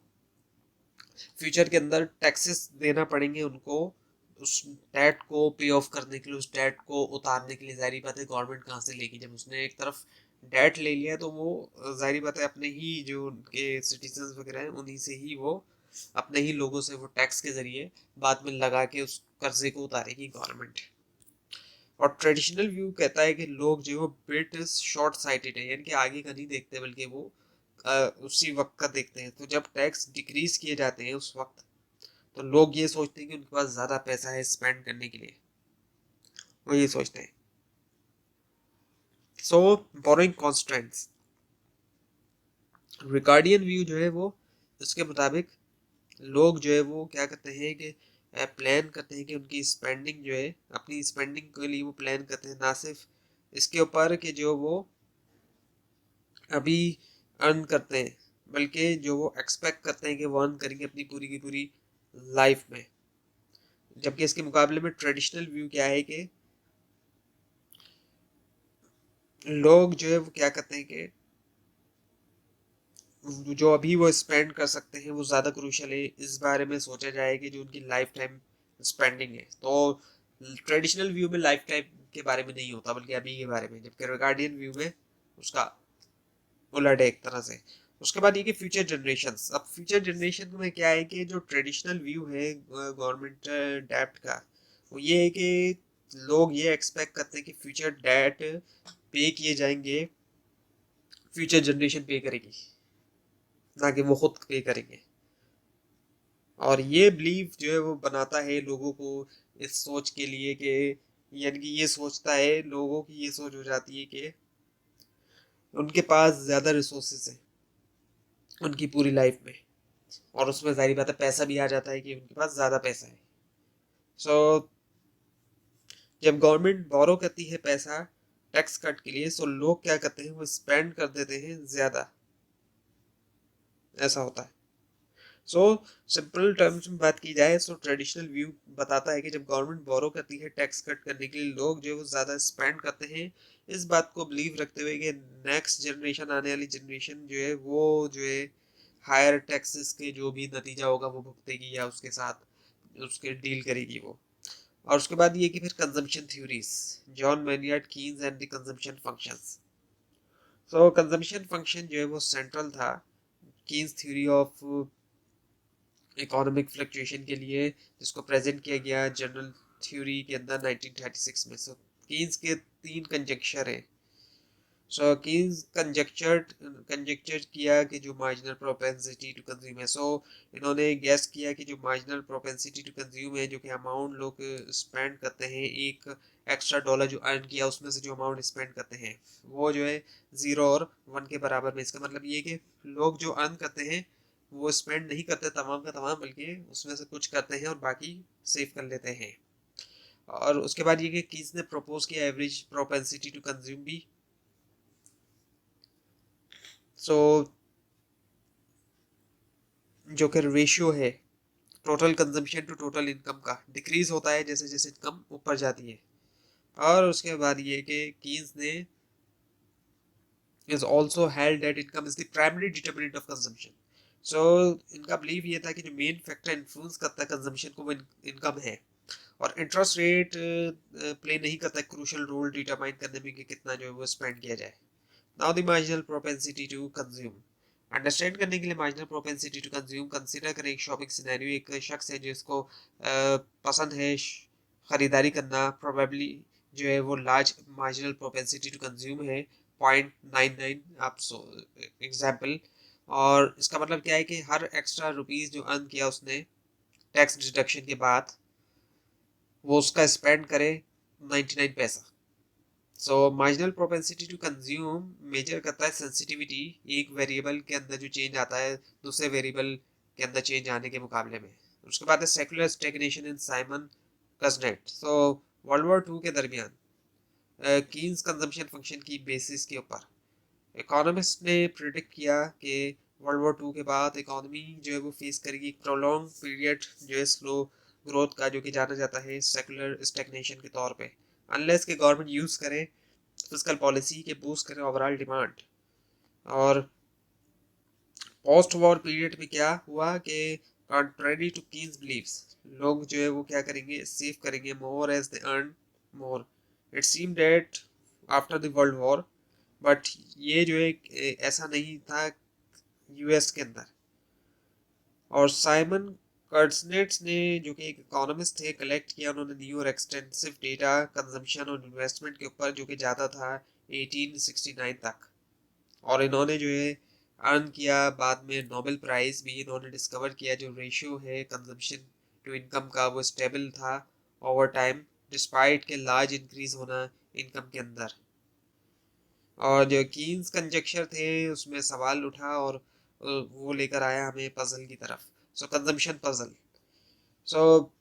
फ्यूचर के अंदर टैक्सेस देना पड़ेंगे उनको उस डेट को पे ऑफ करने के लिए, उस डेट को उतारने के लिए। जाहिर बात है गवर्नमेंट कहाँ से लेगी, जब उसने एक तरफ डेट ले लिया तो वो जाहिर बात है अपने ही जो उनके सिटीजन वगैरह हैं उन्हीं से ही वो अपने ही लोगों से वो टैक्स के जरिए बाद में लगा के उस कर्जे को उतारेगी गवर्नमेंट। और ट्रेडिशनल व्यू कहता है कि लोग जो बिट शॉर्ट साइटेड है, यानी कि आगे का नहीं देखते बल्कि वो उसी वक्त का देखते हैं। तो जब टैक्स डिक्रीज किए जाते हैं उस वक्त, तो लोग ये सोचते हैं कि उनके पास ज़्यादा पैसा है स्पेंड करने के लिए, वो ये सोचते हैं। सो बोरोइंग कॉन्स्टेंट्स, रिकार्डियन व्यू जो है वो उसके मुताबिक लोग जो है वो क्या करते हैं कि प्लान करते हैं कि उनकी स्पेंडिंग जो है, अपनी स्पेंडिंग के लिए वो प्लान करते हैं, ना सिर्फ इसके ऊपर कि जो वो अभी अर्न करते हैं, बल्कि जो वो एक्सपेक्ट करते हैं कि वो अर्न करेंगे अपनी पूरी की पूरी लाइफ में। जबकि इसके मुकाबले में ट्रेडिशनल व्यू क्या है कि लोग जो है वो क्या करते हैं कि जो अभी वो स्पेंड कर सकते हैं वो ज़्यादा क्रूशल है, इस बारे में सोचा जाए कि जो उनकी लाइफ टाइम स्पेंडिंग है। तो ट्रेडिशनल व्यू में लाइफ टाइम के बारे में नहीं होता बल्कि अभी के बारे में, जबकि गार्डियन व्यू में उसका उलट है एक तरह से। उसके बाद ये कि फ्यूचर जनरेशंस, अब फ्यूचर जनरेशन में क्या है कि जो ट्रेडिशनल व्यू है गवर्नमेंट डेब्ट का, वो ये है कि लोग ये एक्सपेक्ट करते हैं कि फ्यूचर डेट पे किए जाएंगे, फ्यूचर जनरेशन पे करेगी, ना कि वो खुद पे करेंगे। और ये बिलीव जो है वो बनाता है लोगों को इस सोच के लिए कि, यानी कि ये सोचता है, लोगों की ये सोच हो जाती है कि उनके पास ज़्यादा रिसोर्सेज है उनकी पूरी लाइफ में, और उसमें जाहिर बात है पैसा भी आ जाता है कि उनके पास ज़्यादा पैसा है। सो जब गवर्नमेंट बोरो करती है पैसा टैक्स कट के लिए, सो लोग क्या करते हैं, वो स्पेंड कर देते हैं ज़्यादा, ऐसा होता है। सो सिंपल टर्म्स में बात की जाए तो ट्रेडिशनल व्यू बताता है कि जब गवर्नमेंट बोरो करती है टैक्स कट करने के लिए, लोग जो है वो ज़्यादा स्पेंड करते हैं, इस बात को बिलीव रखते हुए कि नेक्स्ट जनरेशन, आने वाली जनरेशन जो है वो जो है हायर टैक्सेस के जो भी नतीजा होगा वो भुगतेगी या उसके साथ उसके डील करेगी वो। और उसके बाद ये कि फिर consumption theories, John Maynard Keynes and the consumption functions. So consumption function जो है वो सेंट्रल था Keynes theory of economic fluctuation के लिए, जिसको प्रेजेंट किया गया जनरल थ्योरी के अंदर 1936 में। सो कीन्स के तीन कंजक्चर हैं। सो कीन्स कंजक्चर किया कि जो मार्जिनल प्रोपेंसिटी टू कंज्यूम है, सो इन्होंने गैस किया कि जो मार्जिनल प्रोपेंसिटी टू कंज्यूम है, जो कि अमाउंट लोग स्पेंड करते हैं एक एक्स्ट्रा डॉलर जो अर्न किया उसमें से जो अमाउंट स्पेंड करते हैं, वो जो है 0 और 1 के बराबर में। इसका मतलब ये कि लोग जो अर्न करते हैं वो स्पेंड नहीं करते तमाम का तमाम, बल्कि उसमें से कुछ करते हैं और बाकी सेव कर लेते हैं। और उसके बाद ये कि कीन्स ने प्रपोज किया एवरेज प्रोपेंसिटी टू कंज्यूम भी। सो जो कि रेशियो है total consumption to total income का, डिक्रीज होता है जैसे जैसे इनकम ऊपर जाती है। और उसके बाद ये कि कीन्स ने is also held that income is the primary determinant of consumption. So इनका बिलीव ये था कि जो मेन फैक्टर इन्फ्लुएंस करता है कंजम्पशन को वो इनकम है, और इंटरेस्ट रेट प्ले नहीं करता है क्रूशल रोल डिटरमाइन करने में कि कितना जो है वो स्पेंड किया जाए। Now the marginal propensity to consume, understand करने के लिए marginal propensity to consume consider करें एक शॉपिंग सिनेरियो, एक शख्स है जिसको पसंद है खरीदारी करना, प्रोबेबली जो है वो large marginal propensity to consume है 0.99 आप एग्जाम्पल। और इसका मतलब क्या है कि हर एक्स्ट्रा रुपीज जो अर्न किया उसने टैक्स डिडक्शन के बाद, वो उसका स्पेंड करे 99 पैसा। So marginal propensity to consume measure करता है सेंसिटिविटी, एक वेरिएबल के अंदर जो चेंज आता है दूसरे वेरिएबल के अंदर चेंज आने के मुकाबले में। उसके बाद है secular stagnation in Simon Kuznets. So world war 2 के दरमियान कीन्स कंजम्पशन फंक्शन की बेसिस के ऊपर इकोनॉमिस्ट ने प्रिडिक्ट किया कि वर्ल्ड वॉर 2 के बाद इकोनॉमी जो है वो फेस करेगी एक प्रोलॉन्ग पीरियड जो है स्लो ग्रोथ का, जो कि जाना जाता है सेकुलर स्टैग्नेशन के तौर पे, अनलेस के गवर्नमेंट यूज़ करे फिस्कल पॉलिसी के बूस्ट करें ओवरऑल डिमांड। और पोस्ट वॉर पीरियड में क्या हुआ कि कॉन्ट्रेरी टू कीन्स बिलीव्स, लोग जो है वो क्या करेंगे, सेव करेंगे more as they earn more. It seem that after the world war, but ये जो है ऐसा नहीं था यूएस के अंदर। और साइमन कर्सनेट्स ने, जो कि एक इकोनॉमिस्ट थे, कलेक्ट किया उन्होंने न्यू और एक्सटेंसिव डेटा कंजम्पशन और इन्वेस्टमेंट के ऊपर, जो कि ज़्यादा था 1869 तक। और इन्होंने जो है अर्न किया बाद में नोबेल प्राइज़ भी। इन्होंने डिस्कवर किया जो रेशियो है कंजम्पशन टू इनकम का वो स्टेबल था ओवर टाइम, डिस्पाइट के लार्ज इंक्रीज होना इनकम के अंदर। और जो कीन्स कंजक्चर थे उसमें सवाल उठा और वो लेकर आया हमें पजल की तरफ। सो कंजम्पशन पजल। सो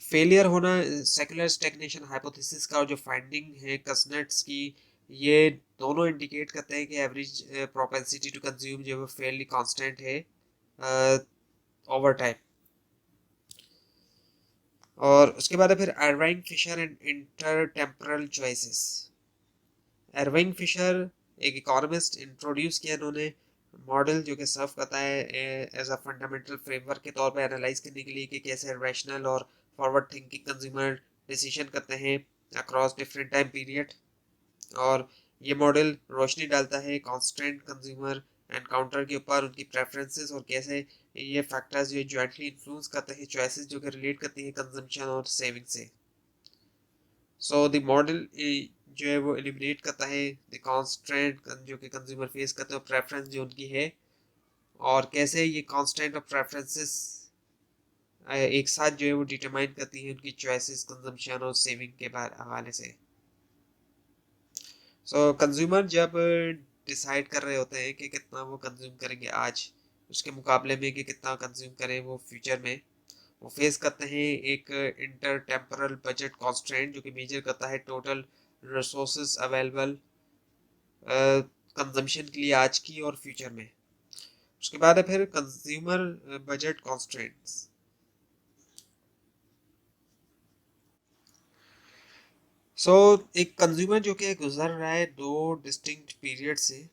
फेलियर होना सेकुलर स्टैग्नेशन हाइपोथेसिस का, और जो फाइंडिंग है कसनेट्स की, ये दोनों इंडिकेट करते हैं कि एवरेज प्रोपेंसिटी टू कंज्यूम जो है फेयरली कांस्टेंट है ओवर टाइम। और उसके बाद है फिर Irving Fisher and intertemporal choices. Irving Fisher एक इकोनॉमिस्ट इंट्रोड्यूस किया इन्होंने मॉडल जो कि सर्व करता है एज अ फंडामेंटल फ्रेमवर्क के तौर पे एनालाइज करने के लिए कि कैसे रैशनल और फॉरवर्ड थिंकिंग कंज्यूमर डिसीजन करते हैं अक्रॉस डिफरेंट टाइम पीरियड। और ये मॉडल रोशनी डालता है कॉन्स्टेंट कंज्यूमर एनकाउंटर के ऊपर, उनकी प्रेफरेंसेस और कैसे ये फैक्टर्स जो जॉइंटली इन्फ्लुएंस करते हैं चॉइसेस जो कि रिलेट करती है कंजम्पशन और सेविंग से। सो द मॉडल जो है वो एलिमिनेट करता है द कॉन्स्टेंट जो कि कंज्यूमर फेस करते हैं प्रेफरेंस जो उनकी है, और कैसे ये कॉन्स्टेंट और प्रेफरेंसेस एक साथ जो है वो डिटरमाइन करती है उनकी चॉइसेस कंजम्पशन और सेविंग के हवाले से। सो कंज्यूमर जब डिसाइड कर रहे होते हैं कि कितना वो कंज्यूम करेंगे आज, उसके मुकाबले में कि कितना कंज्यूम करें वो फ्यूचर में, वो फेस करते हैं एक इंटर टेम्परल बजट कॉन्स्ट्रेंट जो कि मेजर करता है टोटल रिसोर्सेज अवेलेबल कंजम्पशन के लिए आज की और फ्यूचर में। उसके बाद है फिर कंज्यूमर बजट कॉन्स्ट्रेंट्स। सो एक कंज्यूमर जो कि गुजर रहा है दो डिस्टिंक्ट पीरियड से,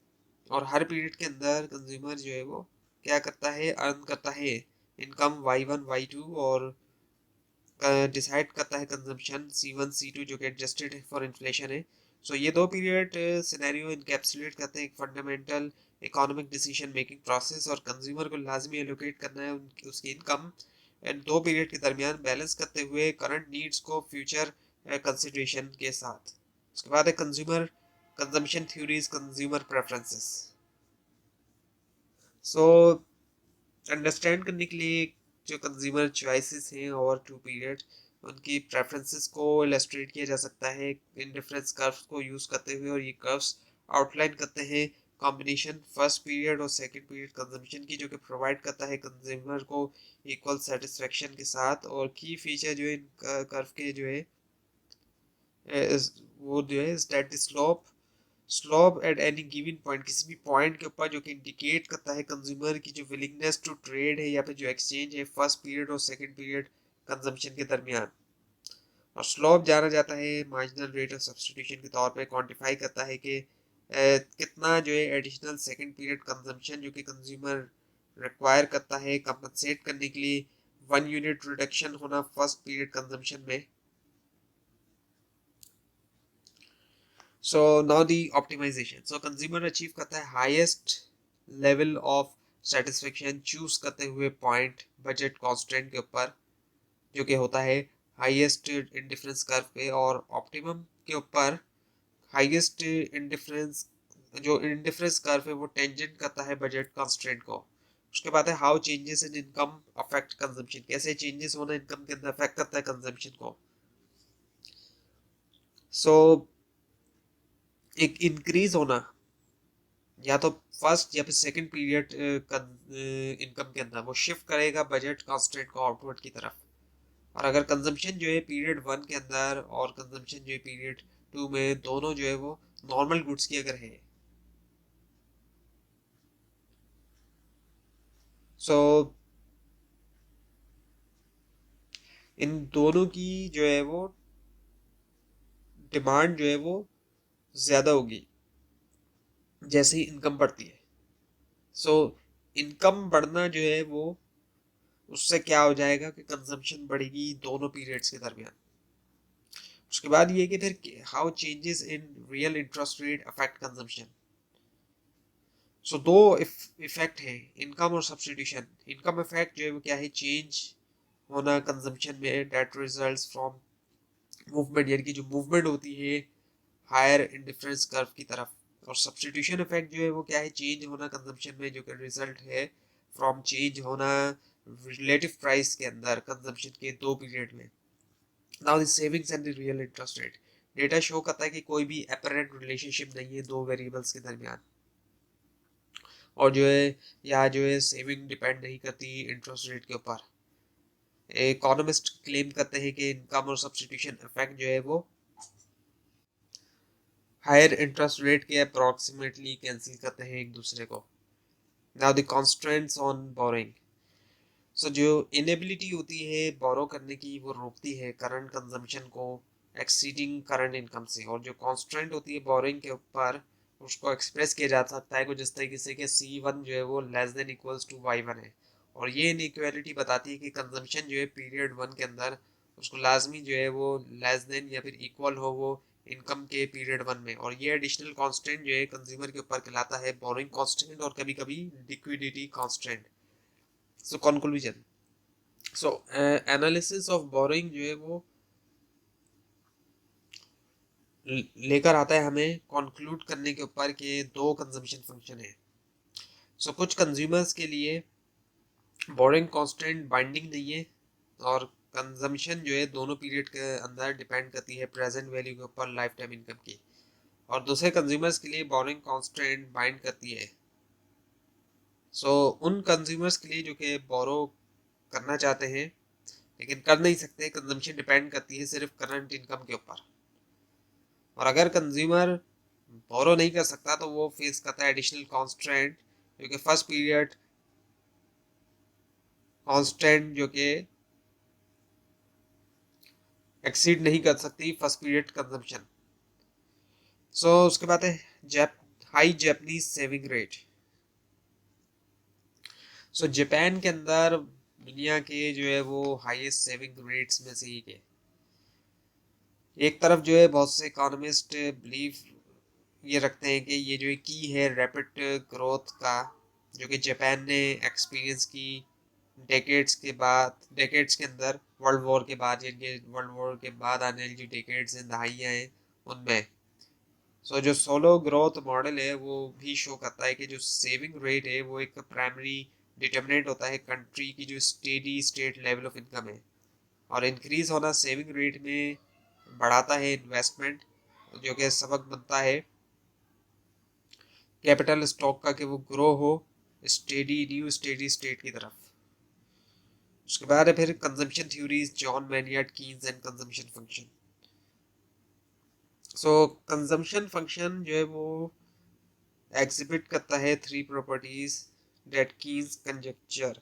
और हर पीरियड के अंदर कंज्यूमर जो है वो क्या करता है, अर्न करता है इनकम Y1 Y2, और डिसाइड करता है कंजम्पशन C1 C2 जो कि एडजस्टेड फॉर इन्फ्लेशन है। सो ये दो पीरियड सिनेरियो इनकैप्सुलेट करते हैं एक fundamental economic decision making process, और कंज्यूमर को लाजमी एलोकेट करना है उसकी इनकम एंड दो पीरियड के दरमियान बैलेंस करते हुए करंट नीड्स को फ्यूचर कंसिडरेशन के साथ। उसके बाद है consumer consumption theories consumer preferences. So understand करने के लिए जो कंज्यूमर चॉइसेस हैं ओवर टू पीरियड, उनकी प्रेफरेंसेस को इलस्ट्रेट किया जा सकता है इन डिफरेंस कर्व्स को यूज करते हुए, और ये कर्व्स आउटलाइन करते हैं कॉम्बिनेशन फर्स्ट पीरियड और सेकंड पीरियड कंजम्पशन की, जो कि प्रोवाइड करता है कंज्यूमर को इक्वल सेटिस्फेक्शन के साथ। और की फीचर जो है इन कर्व के जो है वो जो है that the slope at any given point, किसी भी पॉइंट के ऊपर, जो कि इंडिकेट करता है कंज्यूमर की जो विलिंगनेस टू ट्रेड है या फिर जो एक्सचेंज है फर्स्ट पीरियड और सेकंड पीरियड कंजम्पशन के दरमियान। और स्लोप जाना जाता है मार्जिनल रेट ऑफ सब्सटीट्यूशन के तौर पे, क्वांटिफाई करता है कि कितना जो है एडिशनल सेकंड पीरियड कंजम्पशन जो कि कंज्यूमर रिक्वायर करता है कंपनसेट करने के लिए 1 यूनिट रिडक्शन होना फर्स्ट पीरियड कंजम्पशन में। So now the optimization. So consumer achieve करता है highest level of satisfaction choose करते हुए point budget constant के ऊपर, जो कि होता है highest indifference curve पे, और optimum के ऊपर highest indifference जो indifference curve है वो tangent करता है budget constraint को। उसके बाद है how changes in income affect consumption, कैसे changes होना income के अंदर affect करता है consumption को। So एक इंक्रीज होना या तो फर्स्ट या फिर सेकंड पीरियड इनकम के अंदर वो शिफ्ट करेगा बजट कॉन्स्टेंट को आउटवर्ड की तरफ। और अगर कंजम्पशन जो है पीरियड 1 के अंदर और कंजम्पशन जो है पीरियड 2 में, दोनों जो है वो नॉर्मल गुड्स की अगर है, सो इन दोनों की जो है वो डिमांड जो है वो ज्यादा होगी जैसे ही इनकम बढ़ती है। सो इनकम बढ़ना जो है वो उससे क्या हो जाएगा कि कंजम्पशन बढ़ेगी दोनों पीरियड्स के दरमियान। उसके बाद ये कि फिर how changes in real interest rate affect consumption. So दो इफेक्ट है इनकम और सब्सटीट्यूशन। इनकम इफेक्ट जो है वो क्या है, चेंज होना कंजम्पशन में डेट रिजल्ट्स फ्रॉम मूवमेंट, यानी कि जो मूवमेंट होती है हायर इंडिफरेंस कर्व की तरफ। और सब्सटीट्यूशन इफेक्ट जो है वो क्या है, चेंज होना कंजम्पशन में जो कि रिजल्ट है फ्रॉम चेंज होना रिलेटिव प्राइस के अंदर कंजम्पशन के दो पीरियड में। Now the savings and the real interest rate, data show करता है कि कोई भी अपरेंट रिलेशनशिप नहीं है दो वेरिएबल्स के दरमियान, और जो है यहाँ जो है सेविंग डिपेंड नहीं करती इंटरेस्ट रेट के ऊपर। इकोनॉमिस्ट क्लेम करते हैं कि इनकम और सब्सटीट्यूशन इफेक्ट जो है वो हायर इंटरेस्ट रेट के अप्रोक्सीमेटली कैंसिल करते हैं एक दूसरे को। Now the constraints on borrowing. So जो इनेबिलिटी होती है बोरो करने की वो रोकती है करंट कंजम्पशन को एक्सीडिंग करंट इनकम से, और जो कॉन्स्ट्रेंट होती है बोरिंग के ऊपर उसको एक्सप्रेस किया जा सकता है कुछ इस तरीके से कि C1 जो है वो less than equals to Y1 है, और ये इनइक्वालिटी बताती है कि कंजम्पशन जो है पीरियड 1 के अंदर उसको लाजमी जो है वो लेस देन या फिर इक्वल हो वो इनकम के पीरियड 1 में, और ये एडिशनल कांस्टेंट जो है कंज्यूमर के ऊपर कहलाता है बोरोइंग कांस्टेंट और कभी कभी liquidity constant. So conclusion, so analysis of borrowing जो है वो लेकर आता है हमें कंक्लूड करने के ऊपर कि दो कंजम्पशन फंक्शन है। सो कुछ कंज्यूमर्स के लिए बोरोइंग कांस्टेंट बाइंडिंग नहीं है, और कंजम्पशन जो है दोनों पीरियड के अंदर डिपेंड करती है प्रेजेंट वैल्यू के ऊपर लाइफ टाइम इनकम की, और दूसरे कंज्यूमर्स के लिए बोरोइंग कांस्टेंट बाइंड करती है। सो उन कंज्यूमर्स के लिए जो कि बोरो करना चाहते हैं लेकिन कर नहीं सकते, कंजम्पशन डिपेंड करती है सिर्फ करंट इनकम के ऊपर, और अगर कंज्यूमर बोरो नहीं कर सकता तो वो फेस करता है एडिशनल कांस्टेंट जो कि फर्स्ट पीरियड कांस्टेंट जो कि एक्सीड नहीं कर सकती फर्स्ट पीरियड कंजम्पशन। सो उसके बाद है high Japanese saving rate. So Japan के अंदर दुनिया के जो है वो हाईएस्ट सेविंग रेट्स में से एक है। एक तरफ जो है बहुत से इकोनॉमिस्ट बिलीव ये रखते हैं कि ये जो की है रैपिड ग्रोथ का जो कि जापान ने एक्सपीरियंस की डेकेड्स के अंदर वर्ल्ड वॉर के बाद, यानी वर्ल्ड वॉर के बाद आने वाली जो डेकेड्स हैं, दहाइयाँ हैं, उनमें सो जो सोलो ग्रोथ मॉडल है वो भी शो करता है कि जो सेविंग रेट है वो एक प्राइमरी डिटर्मिनेंट होता है कंट्री की जो steady state level of income है, और इंक्रीज होना सेविंग रेट में बढ़ाता है इन्वेस्टमेंट, जो कि सबक बनता है कैपिटल स्टॉक का कि वो ग्रो हो न्यू स्टेडी स्टेट की तरफ। उसके बाद है फिर consumption theories, John Maynard Keynes and consumption function. So consumption function जो है वो एग्जिबिट करता है three properties that Keynes conjecture.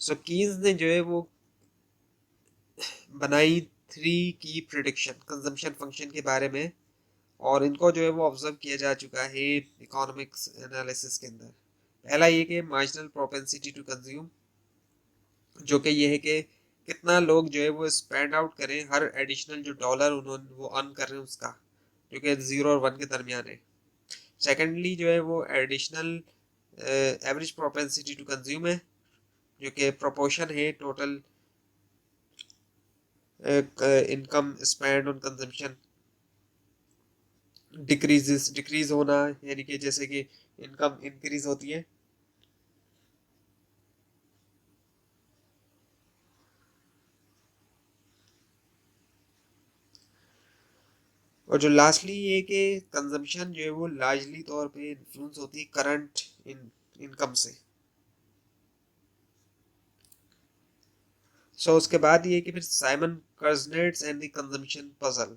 So Keynes ने जो है वो बनाई थ्री की प्रिडिक्शन कंजम्पशन फंक्शन के बारे में, और इनको जो है वो ऑब्जर्व किया जा चुका है इकोनॉमिक्स एनालिसिस के अंदर। पहला ये कि मार्जिनल प्रोपेंसिटी टू कंज्यूम, जो कि ये है कि कितना लोग जो है वो स्पेंड आउट करें हर एडिशनल जो डॉलर उन्होंने वो अर्न कर रहे हैं उसका, जो कि 0 और 1 के दरमियान है। सेकेंडली जो है वो additional average propensity to consume है, जो कि प्रोपोर्शन है total income spend on consumption decrease होना, यानी कि जैसे कि इनकम इंक्रीज होती है। और जो लास्टली ये कि कंजम्पशन जो है वो लार्जली तौर पे इन्फ्लुएंस होती है करंट इनकम से। सो उसके बाद ये कि फिर Simon Kuznets and the consumption puzzle.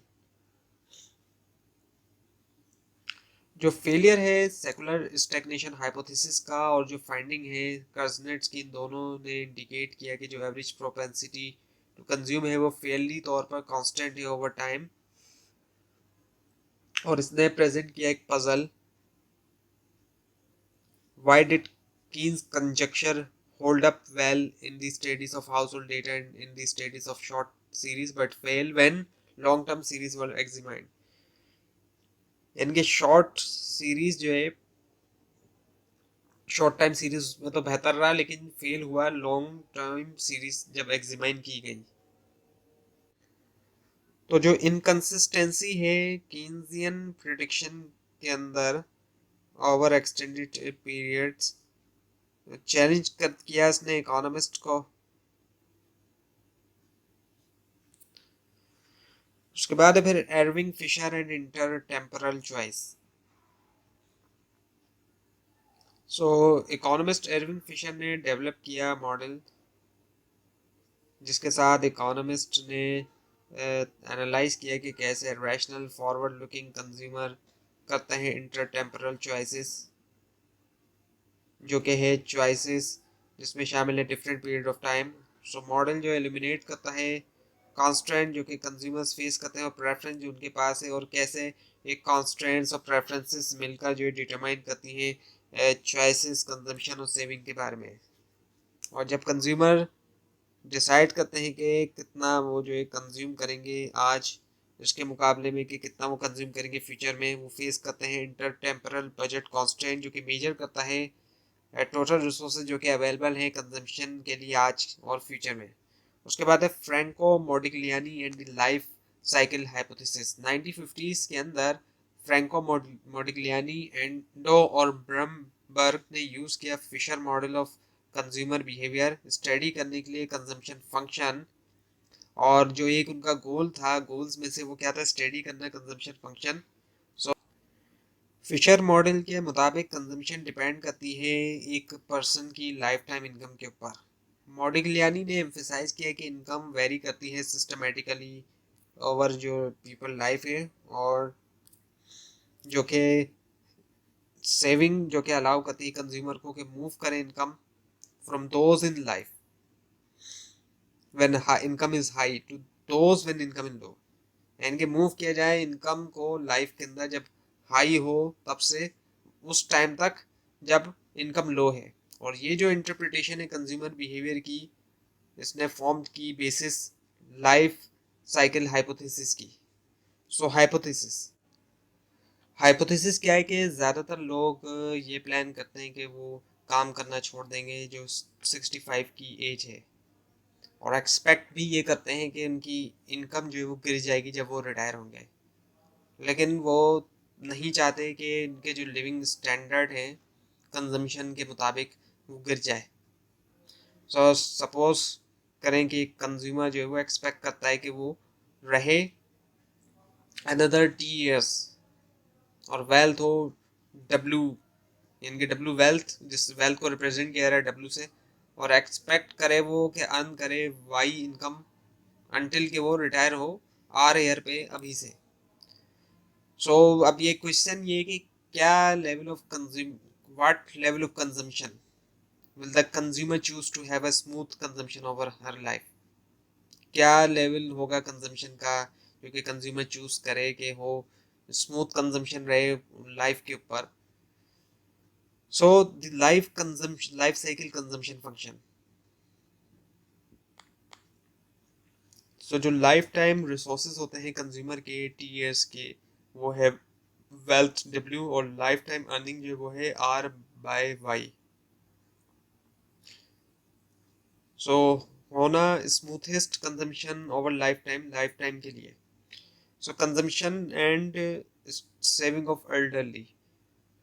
जो फेलियर है सेकुलर स्टैग्नेशन हाइपोथेसिस का और जो फाइंडिंग है कर्जनेट्स की, इन दोनों ने इंडिकेट किया कि जो एवरेज प्रोपेंसिटी टू कंज्यूम है वो फेयरली तौर पर कांस्टेंट है ओवर टाइम, और इसने प्रेजेंट किया एक puzzle, why did Keynes' conjecture hold up well in the studies of household data and in the studies of short series but fail when long-term series were examined? इनके शॉर्ट सीरीज जो है शॉर्ट टाइम सीरीज में तो बेहतर रहा, लेकिन फेल हुआ लॉन्ग टाइम सीरीज जब एग्जामाइन की गई। तो जो इनकंसिस्टेंसी है कीन्सियन प्रिडिक्शन के अंदर ओवर एक्सटेंडेड पीरियड्स, चैलेंज कर किया इसने इकोनॉमिस्ट को। उसके बाद है फिर Irving Fisher and intertemporal choice. So economist Irving Fisher ने डेवलप किया मॉडल जिसके साथ इकोनॉमिस्ट ने एनालाइज किया कि कैसे रैशनल फॉरवर्ड लुकिंग कंज्यूमर करते हैं इंटर टेम्परल चॉइसेस, जो कि है चॉइसेस जिसमें शामिल है different period of time. So model जो एलिमिनेट करता है कॉन्स्ट्रेंट जो कि कंज्यूमर्स फेस करते हैं और प्रेफरेंस जो उनके पास है, और कैसे एक कॉन्स्ट्रेंट्स और प्रेफरेंसेस मिलकर जो डिटरमाइन करती हैं चॉइसेस कंजम्पशन और सेविंग के बारे में। और जब कंज्यूमर डिसाइड करते हैं कि कितना वो जो है कंज्यूम करेंगे आज इसके मुकाबले में, कि कितना वो कंज्यूम करेंगे फ्यूचर में, वो फेस करते हैं इंटर टेम्परल बजट कॉन्स्टेंट जो कि मेजर करता है टोटल रिसोर्सेज जो कि अवेलेबल हैं कंजम्पशन के लिए आज और फ्यूचर में। उसके बाद है Franco Modigliani and the life cycle hypothesis. 1950s के अंदर फ्रैंको मोडिग्लियानी एंडो और ब्रमबर्ग ने यूज़ किया Fisher model of consumer behaviour study करने के लिए कंजम्पशन फंक्शन। और जो एक उनका गोल था, गोल्स में से वो क्या था, स्टडी करना कंजम्पशन फंक्शन। सो फिशर मॉडल के मुताबिक कंजम्पशन डिपेंड करती है एक पर्सन की लाइफ टाइम इनकम के ऊपर। मॉडिग्लियानी ने एम्फेसाइज किया कि इनकम वेरी करती है सिस्टमेटिकली ओवर जो पीपल लाइफ है, और जो कि सेविंग जो कि अलाउ करती है कंज्यूमर को कि मूव करें income from those in life when income is high to those when income in low, यानी कि मूव किया जाए इनकम को लाइफ के अंदर जब हाई हो तब से उस टाइम तक जब इनकम लो है। और ये जो इंटरप्रिटेशन है कंज्यूमर बिहेवियर की, इसने फॉर्म की बेसिस लाइफ साइकिल हाइपोथेसिस की। सो हाइपोथेसिस क्या है कि ज़्यादातर लोग ये प्लान करते हैं कि वो काम करना छोड़ देंगे जो 65 की एज है, और एक्सपेक्ट भी ये करते हैं कि उनकी इनकम जो है वो गिर जाएगी जब वो रिटायर होंगे। लेकिन वो नहीं चाहते कि इनके जो लिविंग स्टैंडर्ड है कंजम्पशन के मुताबिक वो गिर जाए। सो सपोज करें कि कंज्यूमर जो है वो एक्सपेक्ट करता है कि वो रहे अनदर 10 years, और वेल्थ हो डब्ल्यू, यानी कि डब्ल्यू वेल्थ, जिस वेल्थ को रिप्रेजेंट किया जा रहा है डब्ल्यू से, और एक्सपेक्ट करे वो कि अर्न करे वाई इनकम अनटिल के वो रिटायर हो आर ईयर पे अभी से। सो अब ये क्वेश्चन ये कि क्या level of consume what level of consumption will the consumer choose to have a smooth consumption over her life. क्या लेवल होगा कंजम्पशन का जो कि कंज्यूमर चूज करे कि हो स्मूथ कंजम्पशन रहे लाइफ के ऊपर। So the life consumption life cycle consumption function. So जो लाइफ टाइम रिसोर्सेज होते हैं कंज्यूमर के टी के, वो है वेल्थ डब्ल्यू, और लाइफ टाइम अर्निंग जो वो है आर बाय वाई। सो होना smoothest consumption over lifetime के लिए। So consumption and saving of elderly.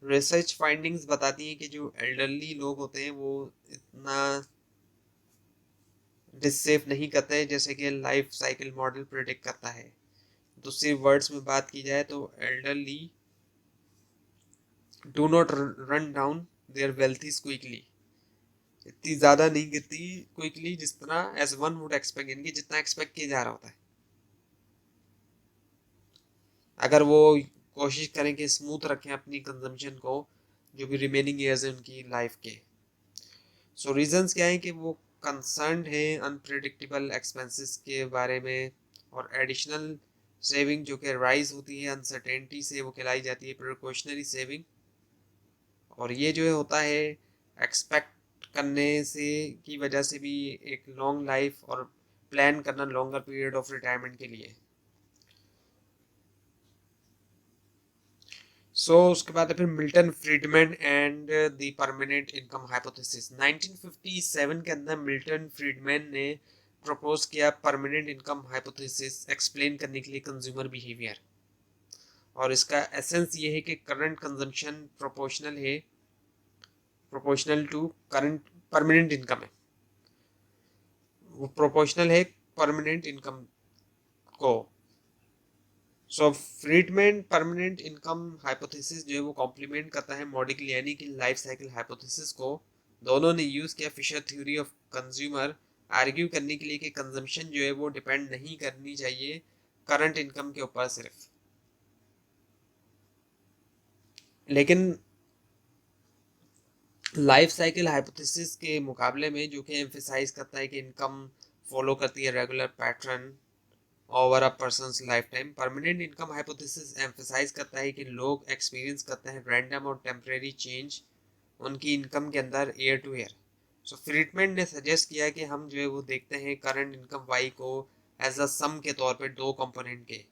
Research findings बताती हैं कि जो एल्डरली लोग होते हैं वो इतना डिसेव नहीं करते हैं जैसे कि लाइफ साइकिल मॉडल प्रेडिक्ट करता है। दूसरे वर्ड्स में बात की जाए तो elderly do not run down there wealth quickly, इतनी ज़्यादा नहीं गिरती क्विकली जिस तरह एज वन वुड एक्सपेक्ट, यानी कि जितना एक्सपेक्ट किया जा रहा होता है। अगर वो कोशिश करें कि स्मूथ रखें अपनी कंजम्पशन को जो भी रिमेनिंग ईयर्स हैं उनकी लाइफ के। सो रीजंस क्या है कि वो कंसर्न है अनप्रेडिक्टेबल एक्सपेंसेस के बारे में, और एडिशनल सेविंग जो कि राइज होती है अनसर्टेनिटी से, वो कहलाई जाती है प्रिकॉशनरी सेविंग। और ये जो है होता है एक्सपेक्ट करने से की वजह से भी एक लॉन्ग लाइफ और प्लान करना लॉन्गर पीरियड ऑफ रिटायरमेंट के लिए। उसके बाद फिर Milton Friedman and the permanent income hypothesis. 1957 के अंदर मिल्टन फ्रीडमैन ने प्रपोज किया परमानेंट इनकम हाइपोथेसिस एक्सप्लेन करने के लिए कंज्यूमर बिहेवियर। और इसका एसेंस ये है कि current consumption proportional to current permanent income है, वो प्रोपोर्शनल है परमानेंट इनकम को। फ्रीडमैन परमानेंट इनकम हाइपोथेसिस जो है वो कॉम्प्लीमेंट करता है मॉडिग्लियानी की लाइफ साइकिल हाइपोथेसिस को। दोनों ने यूज किया Fisher theory of consumer argue करने के लिए कि कंजम्पशन जो है वो डिपेंड नहीं करनी चाहिए करंट इनकम के ऊपर सिर्फ। लेकिन लाइफ साइकिल हाइपोथेसिस के मुकाबले में जो कि एम्फेसाइज करता है कि इनकम फॉलो करती है regular pattern, over a person's lifetime. Permanent income hypothesis emphasize करता है कि लोग एक्सपीरियंस करते हैं रैंडम और टेम्परेरी चेंज उनकी इनकम के अंदर ईयर टू ईयर। सो फ्रीडमैन ने सजेस्ट किया कि हम जो है वो देखते हैं करंट इनकम वाई को एज अ सम के तौर पे दो कंपोनेंट के,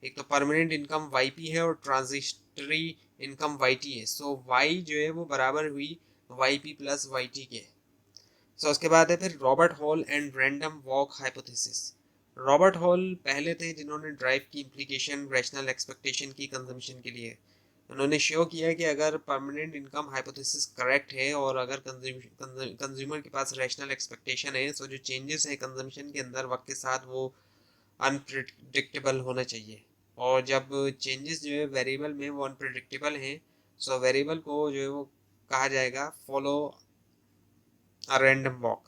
एक तो परमानेंट इनकम वाई पी है और ट्रांजिटरी इनकम वाई टी है। सो वाई जो है वो बराबर हुई Y P plus Y T के। सो उसके बाद है फिर Robert Hall and random walk hypothesis. Robert Hall पहले थे जिन्होंने ड्राइव की इम्प्लीकेशन रैशनल एक्सपेक्टेशन की कंजम्पशन के लिए। उन्होंने शो किया कि अगर परमानेंट इनकम हाइपोथेसिस करेक्ट है और अगर कंज्यूमर के पास रैशनल एक्सपेक्टेशन है, सो जो चेंजेस है कंजम्पशन के अंदर वक्त के साथ वो अनप्रिडिक्टेबल होना चाहिए। और जब चेंजेस जो है वेरिएबल में वो अनप्रिडिक्टेबल हैं, सो वेरिएबल को जो है वो कहा जाएगा फॉलो अ रैंडम वॉक।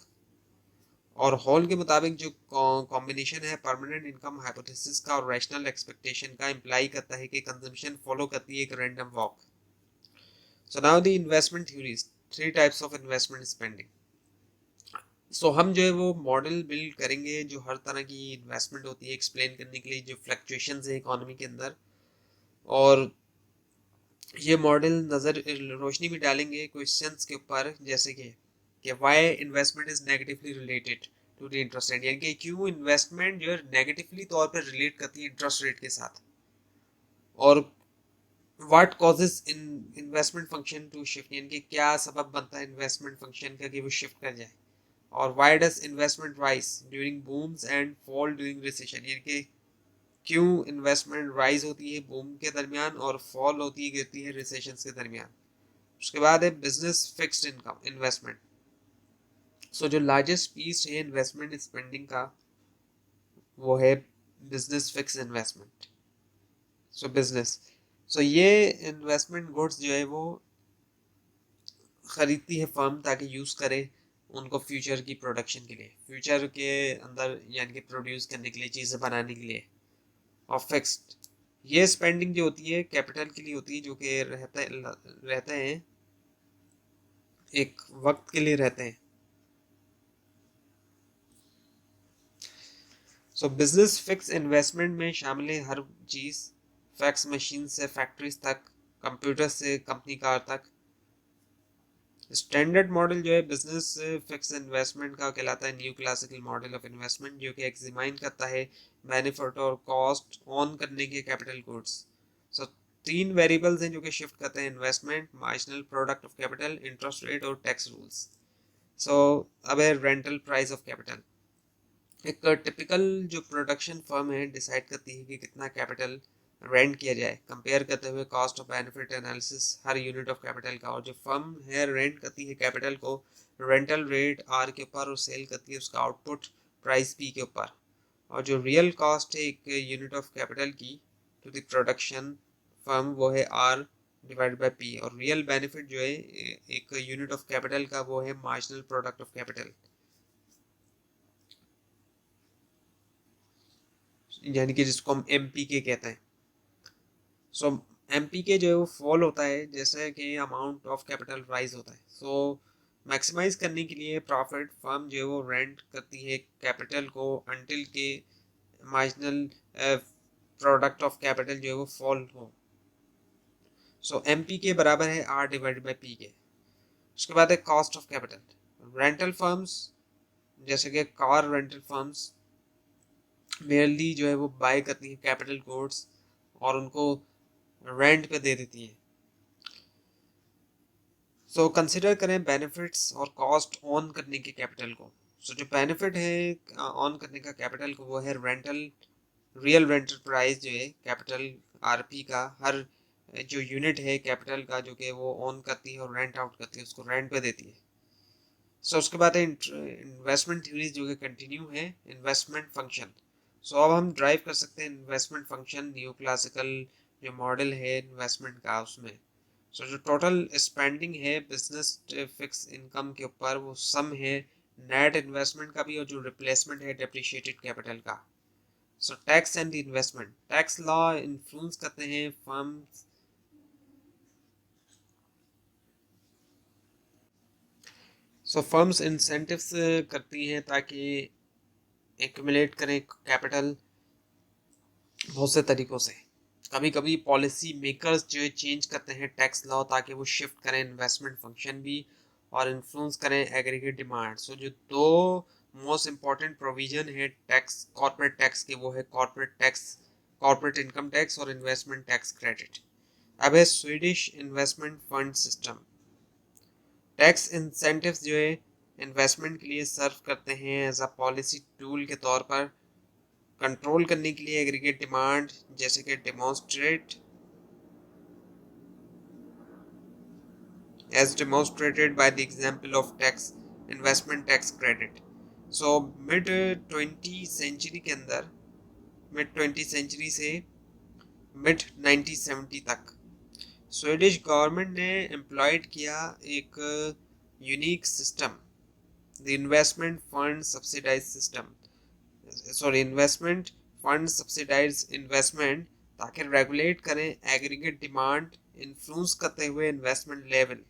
और हॉल के मुताबिक जो कॉम्बिनेशन है परमानेंट इनकम हाइपोथेसिस का और रैशनल एक्सपेक्टेशन का इम्प्लाई करता है कि कंजम्पशन फॉलो करती है एक random walk. So now the investment theories, three types of investment spending. So हम जो है वो मॉडल बिल्ड करेंगे जो हर तरह की इन्वेस्टमेंट होती है एक्सप्लेन करने के लिए जो फ्लक्चुएशंस है इकोनॉमी के अंदर। और ये मॉडल नज़र रोशनी भी डालेंगे क्वेश्चंस के ऊपर, जैसे कि why investment is negatively related to the interest rate, यानी कि क्यों इन्वेस्टमेंट जो है नेगेटिवली तौर पर रिलेट करती है इंटरेस्ट रेट के साथ। और what causes in investment function to shift, यानी कि क्या सबब बनता है इन्वेस्टमेंट फंक्शन का कि वो शिफ्ट कर जाए। और why does investment rise during बूम्स and fall during recession, यानी कि क्यों इन्वेस्टमेंट राइज होती है बूम के दरमियान और फॉल होती है गिरती है रिसेशन के दरमियान। उसके बाद है business fixed income investment. So जो लार्जेस्ट पीस है इन्वेस्टमेंट स्पेंडिंग का वो है business fix investment. So business, so ये इन्वेस्टमेंट गुड्स जो है वो खरीदती है फर्म ताकि यूज़ करे उनको फ्यूचर की प्रोडक्शन के लिए, फ्यूचर के अंदर यानी कि प्रोड्यूस करने के लिए, चीज़ें बनाने के लिए। और फिक्स्ड, ये स्पेंडिंग जो होती है कैपिटल के लिए होती है जो कि रहते हैं एक वक्त के लिए रहते हैं। सो बिजनेस फिक्स इन्वेस्टमेंट में शामिल है हर चीज़, फैक्स मशीन से फैक्ट्रीज तक, कंप्यूटर से कंपनी कार तक। स्टैंडर्ड मॉडल जो है बिजनेस फिक्स इन्वेस्टमेंट का कहलाता है new classical model of investment, जो कि एग्जामिन करता है बेनिफिट और कॉस्ट ऑन करने के कैपिटल गुड्स। सो तीन वेरिएबल्स हैं जो कि शिफ्ट करते हैं investment, marginal product of capital, interest rate और टैक्स रूल्स। सो अब है रेंटल प्राइस ऑफ कैपिटल। एक टिपिकल जो प्रोडक्शन फर्म है डिसाइड करती है कि कितना कैपिटल रेंट किया जाए कंपेयर करते हुए cost of benefit analysis her unit of capital का। और जो फर्म है रेंट करती है कैपिटल को रेंटल रेट आर के ऊपर और सेल करती है उसका आउटपुट प्राइस पी के ऊपर। और जो रियल कॉस्ट है एक यूनिट ऑफ कैपिटल की टू द प्रोडक्शन फर्म वो है आर डिवाइड बाय पी। और रियल बेनिफिट जो है एक यूनिट ऑफ कैपिटल का वो है मार्जिनल प्रोडक्ट ऑफ कैपिटल, यानी कि जिसको हम एम पी के कहते हैं। सो एम पी के जो है वो फॉल होता है जैसे कि अमाउंट ऑफ कैपिटल राइज होता है। सो मैक्सिमाइज करने के लिए प्रॉफिट फर्म जो है वो रेंट करती है कैपिटल को अंटिल के मार्जिनल प्रोडक्ट ऑफ कैपिटल जो है वो फॉल हो। सो एम पी के बराबर है आर डिवाइडेड बाई पी के। उसके बाद है cost of capital. Rental firms जैसे कि कार रेंटल फर्म्स मेयरली जो है वो बाय करती है कैपिटल गुड्स और उनको रेंट पे दे देती है। सो कंसिडर करें बेनिफिट्स और कॉस्ट ऑन करने के कैपिटल को। सो जो बेनिफिट है ऑन करने का कैपिटल को वो है रेंटल, रियल रेंटल प्राइस जो है कैपिटल आरपी का हर जो यूनिट है कैपिटल का जो कि वो ऑन करती है और रेंट आउट करती है उसको रेंट पे देती है। सो उसके बाद है इन्वेस्टमेंट थ्योरीज जो कि कंटिन्यू है इन्वेस्टमेंट फंक्शन। सो अब हम ड्राइव कर सकते हैं इन्वेस्टमेंट फंक्शन न्यू क्लासिकल जो मॉडल है इन्वेस्टमेंट का उसमें। सो जो टोटल स्पेंडिंग है बिजनेस फिक्स इनकम के ऊपर वो सम है नेट इन्वेस्टमेंट का भी और जो रिप्लेसमेंट है डेप्रिशिएटेड कैपिटल का। So tax and investment, tax law influence करते हैं फर्म। सो फर्म्स इंसेंटिव्स करती हैं ताकि एक्यूमुलेट करें कैपिटल बहुत से तरीकों से। कभी कभी पॉलिसी मेकर्स जो है चेंज करते हैं टैक्स लॉ ताकि वो शिफ्ट करें इन्वेस्टमेंट फंक्शन भी और इन्फ्लुएंस करें एग्रीगेट डिमांड। सो जो दो मोस्ट इम्पॉर्टेंट प्रोविजन है टैक्स कॉर्पोरेट टैक्स के वो है corporate tax, corporate income tax और इन्वेस्टमेंट टैक्स क्रेडिट। अब है Swedish investment fund system. Tax incentives जो है इन्वेस्टमेंट के लिए सर्व करते हैं एज अ पॉलिसी टूल के तौर पर कंट्रोल करने के लिए एग्रीगेट डिमांड, जैसे कि demonstrated by the example of tax investment tax credit। so mid 20 century के अंदर, मिड 20 सेंचुरी से मिड 1970 तक स्वीडिश गवर्नमेंट ने एम्प्लॉयड किया एक unique system, the investment fund subsidize system, sorry investment fund subsidize investment, ताकि रेगुलेट करें एग्रीगेट डिमांड इन्फ्लुएंस करते हुए इन्वेस्टमेंट लेवल।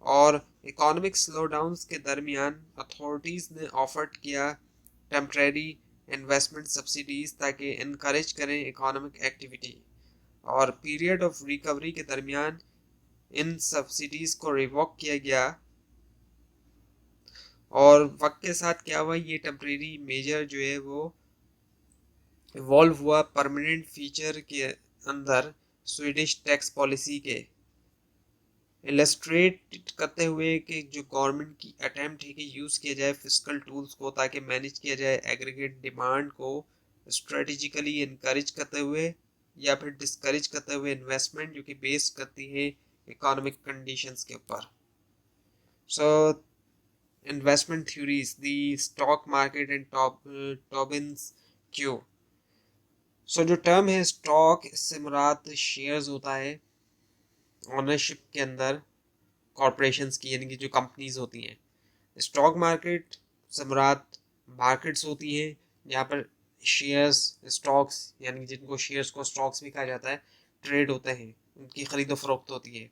और इकोनॉमिक स्लोडाउन्स के दरमियान अथॉरिटीज़ ने ऑफर किया टेम्परेरी इन्वेस्टमेंट सब्सिडीज ताकि इनकरेज करें इकोनॉमिक एक्टिविटी। और पीरियड ऑफ रिकवरी के दरमियान इन सब्सिडीज को रिवॉक किया गया। और वक्त के साथ क्या हुआ, ये टेम्परेरी मेजर जो है वो इवॉल्व हुआ परमानेंट फीचर के अंदर स्वीडिश टैक्स पॉलिसी के, इलस्ट्रेट करते हुए कि जो गवर्नमेंट की अटेम्प्ट है कि यूज़ किया जाए फिस्कल टूल्स को ताकि मैनेज किया जाए एग्रीगेट डिमांड को स्ट्रेटेजिकली इनकरेज करते हुए या फिर डिस्करेज करते हुए इन्वेस्टमेंट जो कि बेस करती है इकोनॉमिक कंडीशंस के ऊपर। So investment theories, the stock market and Tobin's Q. So जो टर्म है स्टॉक, इससे मुराद शेयर्स होता है ओनरशिप के अंदर कॉरपोरेशंस की, यानी कि जो कंपनीज होती हैं। स्टॉक मार्केट से मुराद मार्केट्स होती हैं जहाँ पर शेयर्स, स्टॉक्स, यानी कि जिनको शेयर्स को स्टॉक्स भी कहा जाता है, ट्रेड होते हैं, उनकी खरीदो फरोख्त होती है।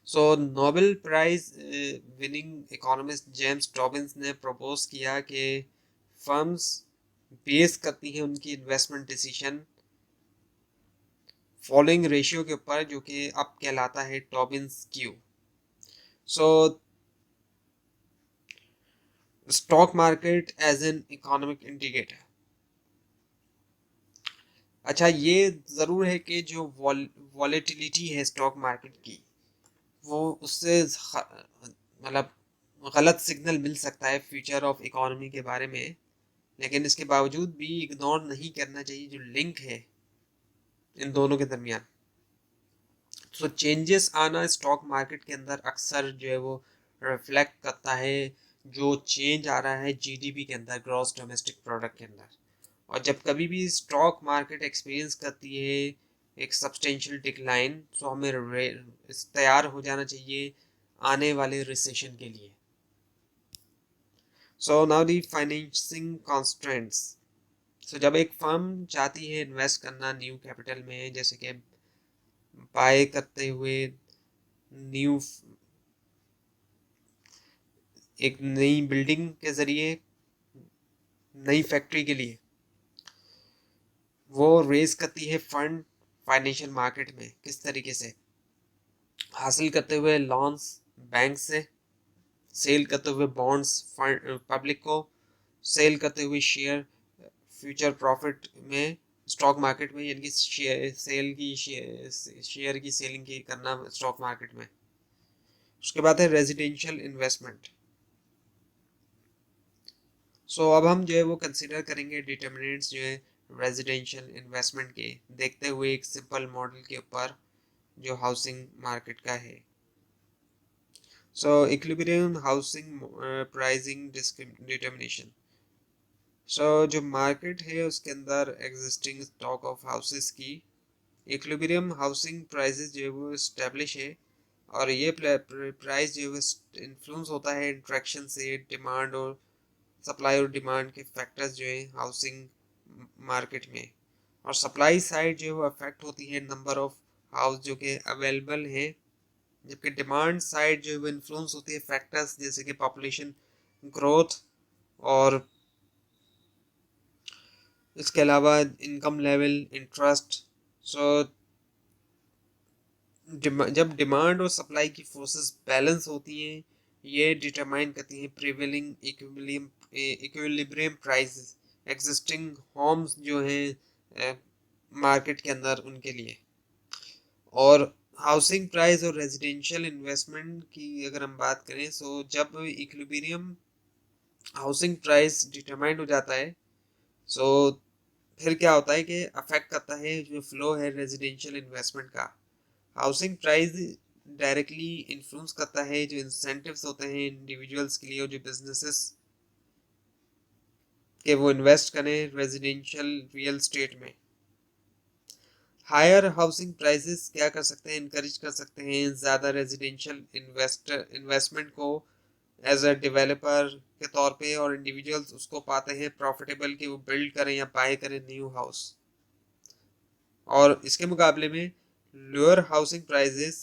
So Nobel prize winning economist James Tobin's ने प्रपोज किया कि फर्म्स बेस करती हैं उनकी इन्वेस्टमेंट डिसीजन फॉलोइंग रेशियो के ऊपर, जो कि अब कहलाता है Tobin's Q. So stock market as an economic indicator. अच्छा, ये ज़रूर है कि जो वॉलेटिलिटी है स्टॉक मार्केट की, वो उससे मतलब गलत सिग्नल मिल सकता है फ्यूचर ऑफ इकोनॉमी के बारे में, लेकिन इसके बावजूद भी इग्नोर नहीं करना चाहिए जो लिंक है इन दोनों के दरमियान। सो चेंजेस आना स्टॉक मार्केट के अंदर अक्सर जो है वो रिफ्लेक्ट करता है जो चेंज आ रहा है जीडीपी के अंदर, ग्रॉस डोमेस्टिक प्रोडक्ट के अंदर। और जब कभी भी स्टॉक मार्केट एक्सपीरियंस करती है एक सब्सटेंशियल डिक्लाइन, तो हमें तैयार हो जाना चाहिए आने वाले रिसेशन के लिए। So now the financing constraints. So जब एक फर्म चाहती है इन्वेस्ट करना न्यू कैपिटल में, जैसे कि बाय करते हुए न्यू एक नई बिल्डिंग के जरिए, नई फैक्ट्री के लिए, वो रेज करती है फंड फाइनेंशियल मार्केट में। किस तरीके से? हासिल करते हुए लोन्स बैंक से, सेल करते हुए बॉन्ड्स पब्लिक को, सेल करते हुए शेयर फ्यूचर प्रॉफिट में स्टॉक मार्केट में, यानी कि शेयर की सेलिंग की करना स्टॉक मार्केट में। उसके बाद है रेजिडेंशियल इन्वेस्टमेंट। सो अब हम जो है वो कंसिडर करेंगे डिटर्मिनेंट्स जो है रेजिडेंशियल इन्वेस्टमेंट के, देखते हुए एक सिंपल मॉडल के ऊपर जो हाउसिंग मार्केट का है। So equilibrium housing pricing determination. So जो मार्केट है उसके अंदर एग्जिस्टिंग स्टॉक ऑफ हाउसेस की इक्विलिब्रियम हाउसिंग प्राइसेस जो है वो इस्टेब्लिश है। और ये प्राइस जो है इन्फ्लुएंस होता है इंट्रैक्शन से डिमांड और सप्लाई और डिमांड के फैक्टर्स जो है हाउसिंग मार्केट में। और सप्लाई साइड जो है वो अफेक्ट होती है नंबर ऑफ हाउस जो कि अवेलेबल है, जबकि डिमांड साइड जो है वो इन्फ्लुएंस होती है फैक्टर्स जैसे कि पॉपुलेशन ग्रोथ और इसके अलावा इनकम लेवल, इंटरेस्ट। सो जब डिमांड और सप्लाई की फोर्सेस बैलेंस होती हैं, ये डिटरमाइन करती हैं prevailing equilibrium prices, existing homes जो हैं मार्केट के अंदर उनके लिए। और हाउसिंग प्राइस और रेजिडेंशियल इन्वेस्टमेंट की अगर हम बात करें, सो जब इक्विलिब्रियम हाउसिंग प्राइस डिटरमाइन हो जाता है, सो फिर क्या होता है कि अफेक्ट करता है जो फ्लो है रेजिडेंशियल इन्वेस्टमेंट का। हाउसिंग प्राइस डायरेक्टली इन्फ्लुएंस करता है जो इंसेंटिव्स होते हैं इंडिविजुअल्स के लिए और जो बिजनेसेस के वो इन्वेस्ट करें रेजिडेंशियल रियल स्टेट में। हायर हाउसिंग प्राइसेस क्या कर सकते हैं, इनकरेज कर सकते हैं ज़्यादा रेजिडेंशियल इन्वेस्टमेंट को एज अ डेवलपर के तौर पे, और इंडिविजुअल्स उसको पाते हैं प्रॉफिटेबल कि वो बिल्ड करें या बाय करें न्यू हाउस। और इसके मुकाबले में लोअर हाउसिंग प्राइसेस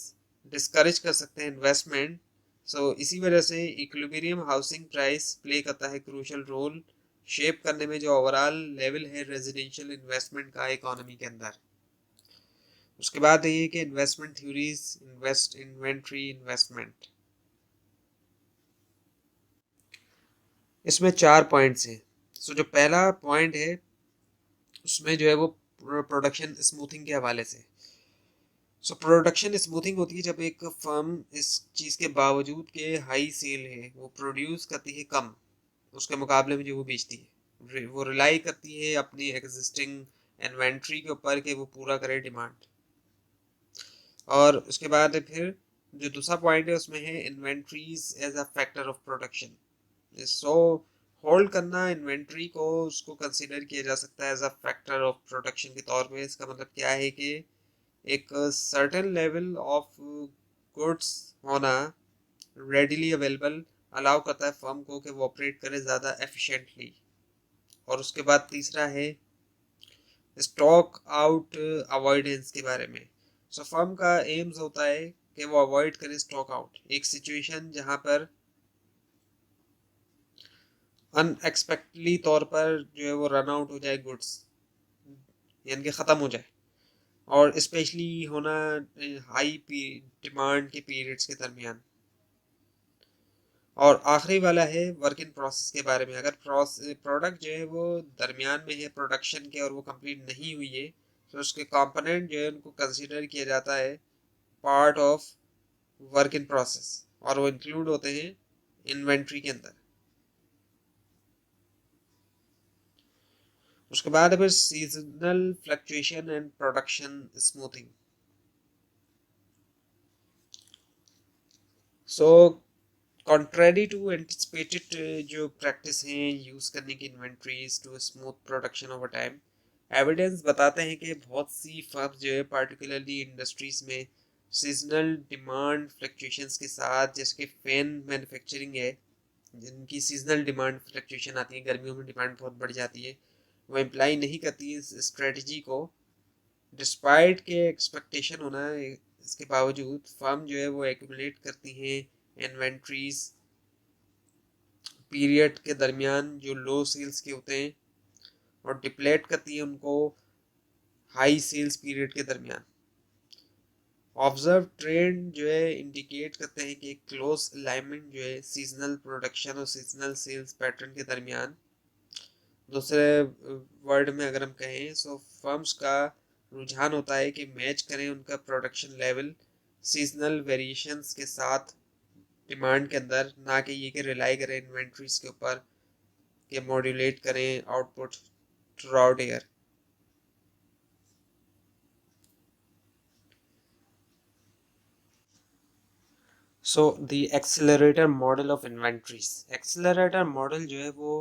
डिस्करेज कर सकते हैं इन्वेस्टमेंट। सो इसी वजह से इक्विलिब्रियम हाउसिंग प्राइस प्ले करता है क्रूशियल रोल शेप करने में जो ओवरऑल लेवल है रेजिडेंशियल इन्वेस्टमेंट का इकोनॉमी के अंदर। उसके बाद ये कि इन्वेस्टमेंट थ्योरीज, इन्वेंट्री इन्वेस्टमेंट, इसमें 4 पॉइंट्स हैं। सो जो पहला पॉइंट है उसमें जो है वो प्रोडक्शन स्मूथिंग के हवाले से। सो प्रोडक्शन स्मूथिंग होती है जब एक फर्म इस चीज़ के बावजूद के हाई सेल है वो प्रोड्यूस करती है कम उसके मुकाबले में जो वो बेचती है, वो रिलाई करती है अपनी एग्जिस्टिंग इन्वेंट्री के ऊपर कि वो पूरा करे डिमांड। और उसके बाद फिर जो दूसरा पॉइंट है उसमें है inventories as a factor of production. So hold करना इन्वेंट्री को उसको कंसिडर किया जा सकता है as a factor of production के तौर पे। इसका मतलब क्या है कि एक सर्टेन लेवल ऑफ गुड्स होना रेडिली अवेलेबल अलाउ करता है फर्म को कि वो ऑपरेट करे ज़्यादा एफिशिएंटली। और उसके बाद तीसरा है स्टॉक आउट अवॉइडेंस के बारे में। सो फर्म का एम्स होता है कि वो अवॉइड करे स्टॉक आउट, एक सिचुएशन जहां पर अनएक्सपेक्टली तौर पर जो है वो रन आउट हो जाए गुड्स, यानी कि ख़त्म हो जाए। और स्पेशली होना हाई डिमांड के पीरियड्स के दरमियान। और आखिरी वाला है वर्क इन प्रोसेस के बारे में। अगर प्रोडक्ट जो है वो दरमियान में है प्रोडक्शन के और वो कंप्लीट नहीं हुई है, तो उसके कंपोनेंट जो है उनको कंसीडर किया जाता है part of work in process, और वो इंक्लूड होते हैं इन्वेंट्री के अंदर। उसके बाद फिर seasonal fluctuation and production smoothing. So contrary to anticipated जो प्रैक्टिस हैं यूज़ करने की inventories to smooth production over time, evidence बताते हैं कि बहुत सी फर्म्स जो है पार्टिकुलरली इंडस्ट्रीज में सीजनल डिमांड फ्लक्चुएशंस के साथ, जैसे कि फैन मैन्युफैक्चरिंग है जिनकी सीजनल डिमांड फ्लक्चुएशन आती है, गर्मियों में डिमांड बहुत बढ़ जाती है, वो इम्प्लाई नहीं करती इस स्ट्रेटजी को। डिस्पाइट के एक्सपेक्टेशन होना इसके बावजूद फर्म जो है वो एक्यूमुलेट करती हैं इन्वेंट्रीज पीरियड के दरमियान जो लो सेल्स के होते हैं, और डिप्लेट करती है उनको हाई सेल्स पीरियड के दरमियान। ऑब्जर्व ट्रेंड जो है इंडिकेट करते हैं कि क्लोज अलाइनमेंट जो है सीजनल प्रोडक्शन और सीजनल सेल्स पैटर्न के दरमियान। दूसरे वर्ड में अगर हम कहें, सो फर्म्स का रुझान होता है कि मैच करें उनका प्रोडक्शन लेवल सीजनल वेरिएशंस के साथ डिमांड के अंदर, ना कि ये कि रिलाई करें इन्वेंट्रीज के ऊपर कि मॉड्यूलेट करें output through out year. So the accelerator model of inventories. Accelerator model जो है वो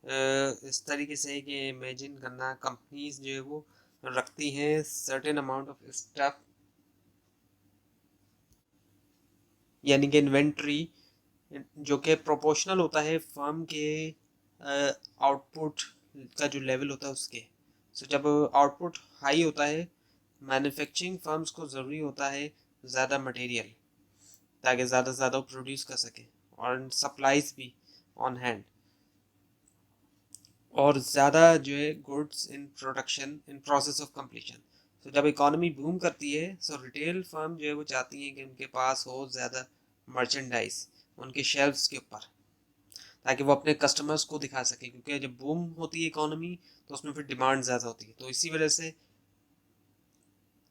इस तरीके से है कि इमेजिन करना, कंपनीज जो है वो रखती हैं सर्टेन अमाउंट ऑफ स्टॉक, यानी कि इन्वेंट्री जो कि प्रोपोर्शनल होता है फर्म के आउटपुट का जो लेवल होता है उसके। सो जब आउटपुट हाई होता है, मैन्युफैक्चरिंग फर्म्स को ज़रूरी होता है ज़्यादा मटेरियल ताकि ज़्यादा से ज़्यादा प्रोड्यूस कर सके, और सप्लाईज भी ऑन हैंड। और ज़्यादा जो है goods in production in process of completion. तो जब इकोनॉमी बूम करती है सो रिटेल फर्म जो है वो चाहती हैं कि उनके पास हो ज़्यादा मर्चेंडाइज उनके शेल्फ्स के ऊपर, ताकि वो अपने कस्टमर्स को दिखा सके, क्योंकि जब बूम होती है इकोनॉमी तो उसमें फिर डिमांड ज़्यादा होती है। तो इसी वजह से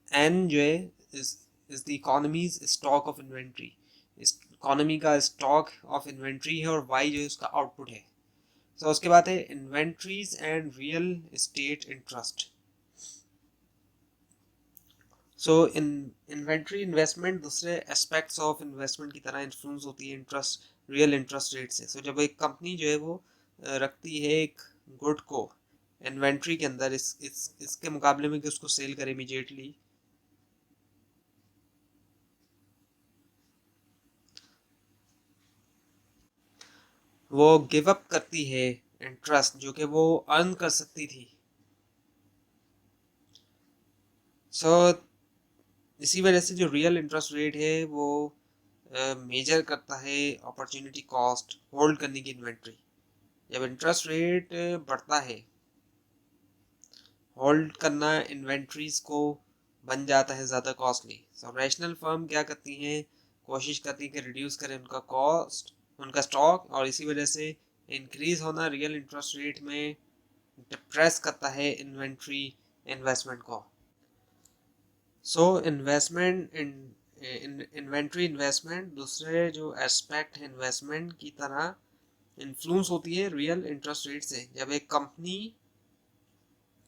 एन जो है is the economies stock of inventory, इस इकोनॉमी का स्टॉक ऑफ इन्वेंट्री है, और वाई जो है उसका आउटपुट है। तो उसके बाद है inventories and real estate interest. So in inventory investment दूसरे एस्पेक्ट्स ऑफ इन्वेस्टमेंट की तरह इन्फ्लुएंस होती है इंटरेस्ट, रियल इंटरेस्ट रेट से। सो जब एक कंपनी जो है वो रखती है एक गुड को इन्वेंट्री के अंदर, इसके मुकाबले में कि उसको सेल करे इमीडिएटली, वो गिव अप करती है इंटरेस्ट जो कि वो अर्न कर सकती थी। सो इसी वजह से जो रियल इंटरेस्ट रेट है वो मेजर करता है अपॉर्चुनिटी कॉस्ट होल्ड करने की इन्वेंट्री। जब इंटरेस्ट रेट बढ़ता है, होल्ड करना इन्वेंट्रीज को बन जाता है ज़्यादा कॉस्टली। सो रैशनल फर्म क्या करती हैं, कोशिश करती है कि रिड्यूस करें उनका कॉस्ट, उनका स्टॉक, और इसी वजह से इंक्रीज होना रियल इंटरेस्ट रेट में डिप्रेस करता है इन्वेंट्री इन्वेस्टमेंट को। So investment in inventory investment दूसरे जो एस्पेक्ट है इन्वेस्टमेंट की तरह इन्फ्लुएंस होती है रियल इंटरेस्ट रेट से। जब एक कंपनी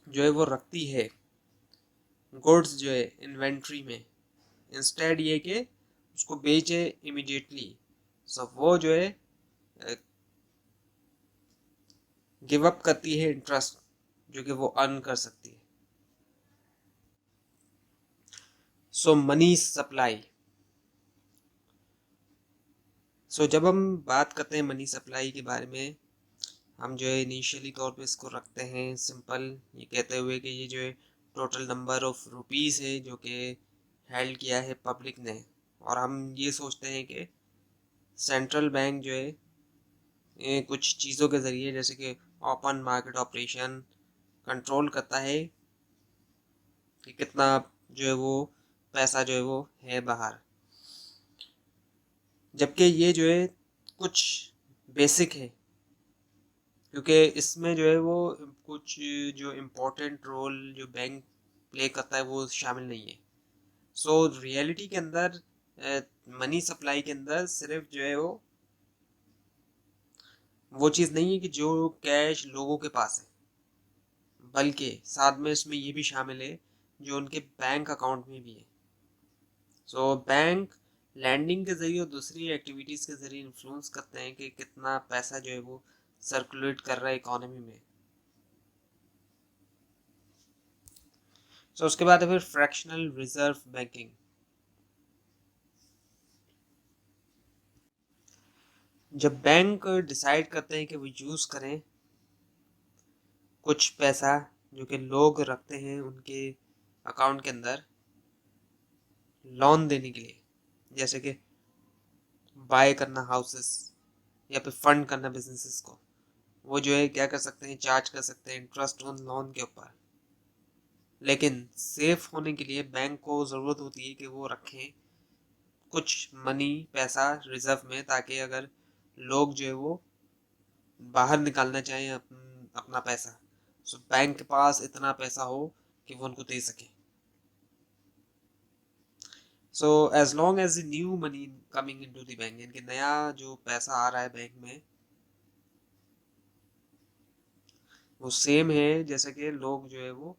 जो है वो रखती है गुड्स जो है इन्वेंट्री में, इंस्टेड ये कि उसको बेचे इमिडिएटली, सो वो जो है गिव अप करती है इंटरेस्ट जो कि वो अर्न कर सकती है। सो मनी सप्लाई। सो जब हम बात करते हैं मनी सप्लाई के बारे में, हम जो है इनिशियली तौर पे इसको रखते हैं सिंपल, ये कहते हुए कि ये जो है टोटल नंबर ऑफ रुपीज़ है जो कि हेल्ड किया है पब्लिक ने, और हम ये सोचते हैं कि सेंट्रल बैंक जो है ये कुछ चीज़ों के ज़रिए जैसे कि ओपन मार्केट ऑपरेशन कंट्रोल करता है कि कितना जो है वो पैसा जो है वो है बाहर। जबकि ये जो है कुछ बेसिक है, क्योंकि इसमें जो है वो कुछ जो इम्पोर्टेंट रोल जो बैंक प्ले करता है वो शामिल नहीं है। सो रियलिटी के अंदर मनी सप्लाई के अंदर सिर्फ जो है वो चीज़ नहीं है कि जो कैश लोगों के पास है, बल्कि साथ में इसमें ये भी शामिल है जो उनके बैंक अकाउंट में भी है। सो बैंक लैंडिंग के ज़रिए और दूसरी एक्टिविटीज़ के ज़रिए इन्फ्लुएंस करते हैं कि कितना पैसा जो है वो सर्कुलेट कर रहा है इकोनॉमी में। सो उसके बाद है फिर फ्रैक्शनल रिजर्व बैंकिंग। जब बैंक डिसाइड करते हैं कि वो यूज़ करें कुछ पैसा जो कि लोग रखते हैं उनके अकाउंट के अंदर लोन देने के लिए, जैसे कि बाय करना हाउसेस या फिर फंड करना बिजनेसेस को, वो जो है क्या कर सकते हैं, चार्ज कर सकते हैं इंटरेस्ट ऑन लोन के ऊपर। लेकिन सेफ होने के लिए बैंक को ज़रूरत होती है कि वो रखें कुछ मनी पैसा रिजर्व में, ताकि अगर लोग जो है वो बाहर निकालना चाहें अपना पैसा, सो बैंक के पास इतना पैसा हो कि वो उनको दे सके। So as long as the new money coming into the bank, यानी कि नया जो पैसा आ रहा है बैंक में वो सेम है जैसे कि लोग जो है वो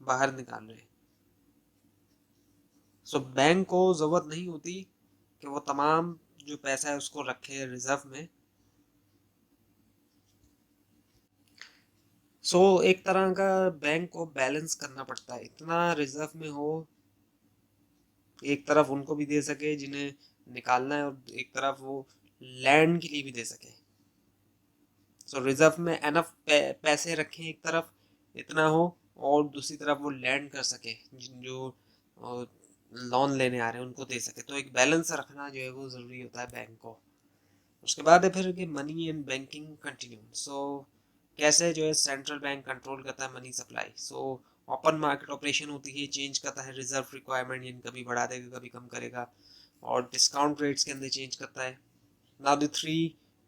बाहर निकाल रहे हैं। सो बैंक को ज़रूरत नहीं होती कि वो तमाम जो पैसा है उसको रखे रिजर्व में। सो एक तरह का बैंक को बैलेंस करना पड़ता है, इतना रिजर्व में हो, एक तरफ उनको भी दे सके जिन्हें निकालना है और एक तरफ वो लैंड के लिए भी दे सके। सो रिजर्व में एनफ पैसे रखें एक तरफ, इतना हो, और दूसरी तरफ वो लैंड कर सके, जो लोन लेने आ रहे हैं उनको दे सके। तो एक बैलेंस रखना जो है वो ज़रूरी होता है बैंक को। उसके बाद है फिर कि मनी एंड बैंकिंग कंटिन्यू। सो कैसे जो है सेंट्रल बैंक कंट्रोल करता है money supply. So open market operation होती है, चेंज करता है रिजर्व रिक्वायरमेंट, यानी कभी बढ़ा देगा कभी कम करेगा, और डिस्काउंट रेट्स के अंदर चेंज करता है। Now the three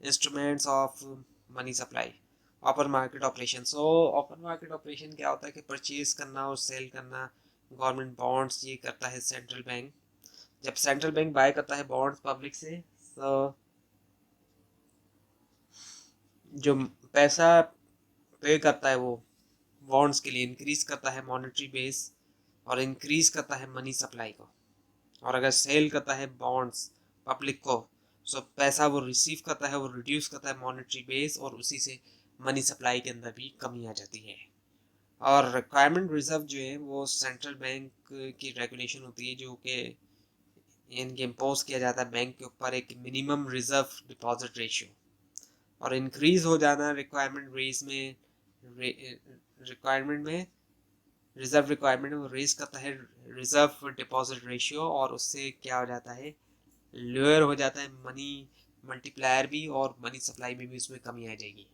instruments of money supply. Open market operation. So open market operation क्या होता है कि परचेज करना और सेल करना, गवर्नमेंट बॉन्ड्स ये करता है सेंट्रल बैंक। जब सेंट्रल बैंक बाय करता है बॉन्ड्स पब्लिक से, तो जो पैसा पे करता है वो बॉन्ड्स के लिए इंक्रीज करता है मॉनेटरी बेस, और इंक्रीज करता है मनी सप्लाई को। और अगर सेल करता है बॉन्ड्स पब्लिक को, सो पैसा वो रिसीव करता है, वो रिड्यूस करता है मॉनेटरी बेस, और उसी से मनी सप्लाई के अंदर भी कमी आ जाती है। और रिक्वायरमेंट रिजर्व जो है वो सेंट्रल बैंक की रेगुलेशन होती है, जो कि इनके इम्पोज किया जाता है बैंक के ऊपर एक मिनिमम रिजर्व डिपॉजिट रेशियो। और इंक्रीज हो जाना रिक्वायरमेंट रेस में, रिक्वायरमेंट में रिजर्व रिक्वायरमेंट में वो रेस करता है रिजर्व डिपॉजिट रेशियो, और उससे क्या हो जाता है, लोअर हो जाता है मनी मल्टीप्लायर भी, और मनी सप्लाई में भी उसमें कमी आ जाएगी।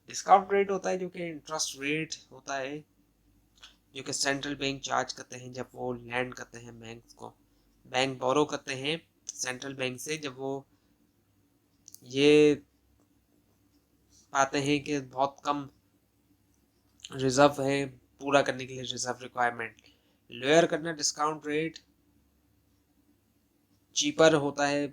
डिस्काउंट रेट होता है जो कि इंटरेस्ट रेट होता है जो कि सेंट्रल बैंक चार्ज करते हैं जब वो लैंड करते हैं बैंक को। बैंक बोरो करते हैं सेंट्रल बैंक से जब वो ये पाते हैं कि बहुत कम रिजर्व है पूरा करने के लिए रिजर्व रिक्वायरमेंट। लोअर करना डिस्काउंट रेट, चीपर होता है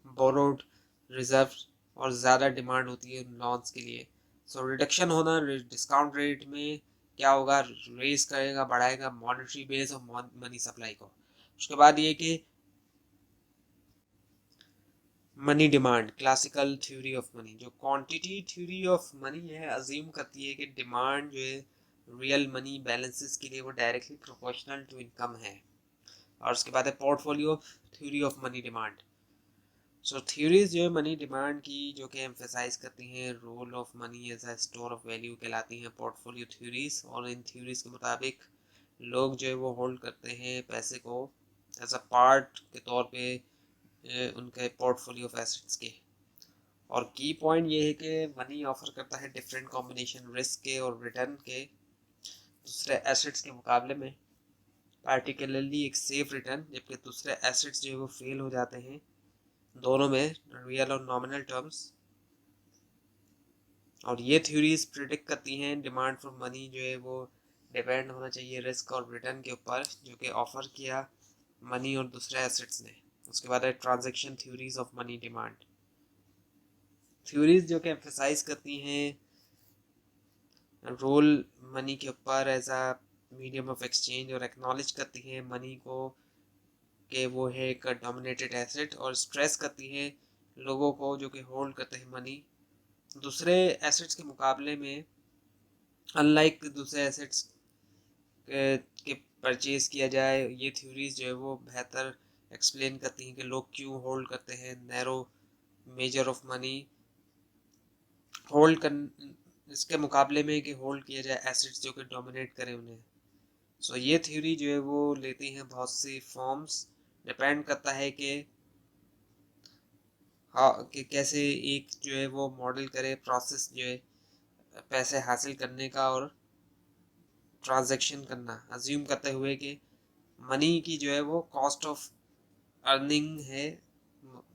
बोरोड रिजर्व, और ज़्यादा डिमांड होती है लॉन्स के लिए। सो रिडक्शन होना डिस्काउंट रेट में क्या होगा, रेस करेगा बढ़ाएगा मॉनेटरी बेस और मनी सप्लाई को। उसके बाद ये कि money demand, classical theory of money. जो क्वांटिटी थ्योरी ऑफ मनी है अज्यूम करती है कि डिमांड जो है रियल मनी बैलेंसेस के लिए वो डायरेक्टली प्रोपोर्शनल टू इनकम है। और उसके बाद है portfolio theory of money demand. So theories जो है मनी डिमांड की जो कि एम्फेसाइज करती हैं role of money as a store of value कहलाती हैं पोर्टफोलियो थ्योरीज। और इन थ्योरीज के मुताबिक लोग जो है वो होल्ड करते हैं पैसे को एज अ पार्ट के तौर पे उनके पोर्टफोलियो ऑफ एसेट्स के। और की पॉइंट ये है कि मनी ऑफर करता है डिफरेंट कॉम्बिनेशन रिस्क के और रिटर्न के दूसरे एसेट्स के मुकाबले में, पार्टिकुलरली एक सेफ रिटर्न, जबकि दूसरे एसेट्स जो है वो फेल हो जाते हैं दोनों में, रियल और नॉमिनल टर्म्स। और ये थ्योरीज प्रिडिक्ट करती हैं डिमांड फॉर मनी जो है वो डिपेंड होना चाहिए रिस्क और रिटर्न के ऊपर जो कि ऑफर किया मनी और दूसरे एसेट्स ने। उसके बाद है transaction theories of money demand. Theories जो कि एम्फेसाइज करती हैं रोल मनी के ऊपर as a medium of exchange, और एक्नॉलेज करती हैं मनी को कि वो है एक डोमिनेटेड एसेट, और स्ट्रेस करती हैं लोगों को जो कि होल्ड करते हैं मनी दूसरे एसेट्स के मुकाबले में, अनलाइक दूसरे एसेट्स के परचेज किया जाए। ये थ्योरीज जो है वो बेहतर एक्सप्लेन करती हैं कि लोग क्यों होल्ड करते हैं narrow measure of money hold कर, इसके मुकाबले में कि होल्ड किया जाए एसेट्स जो कि डोमिनेट करें उन्हें। सो ये थ्योरी जो है वो लेती हैं बहुत सी फॉर्म्स, डिपेंड करता है कि हाँ कि कैसे एक जो है वो मॉडल करे प्रोसेस जो है पैसे हासिल करने का और ट्रांजैक्शन करना, अज्यूम करते हुए कि मनी की जो है वो कॉस्ट ऑफ अर्निंग है,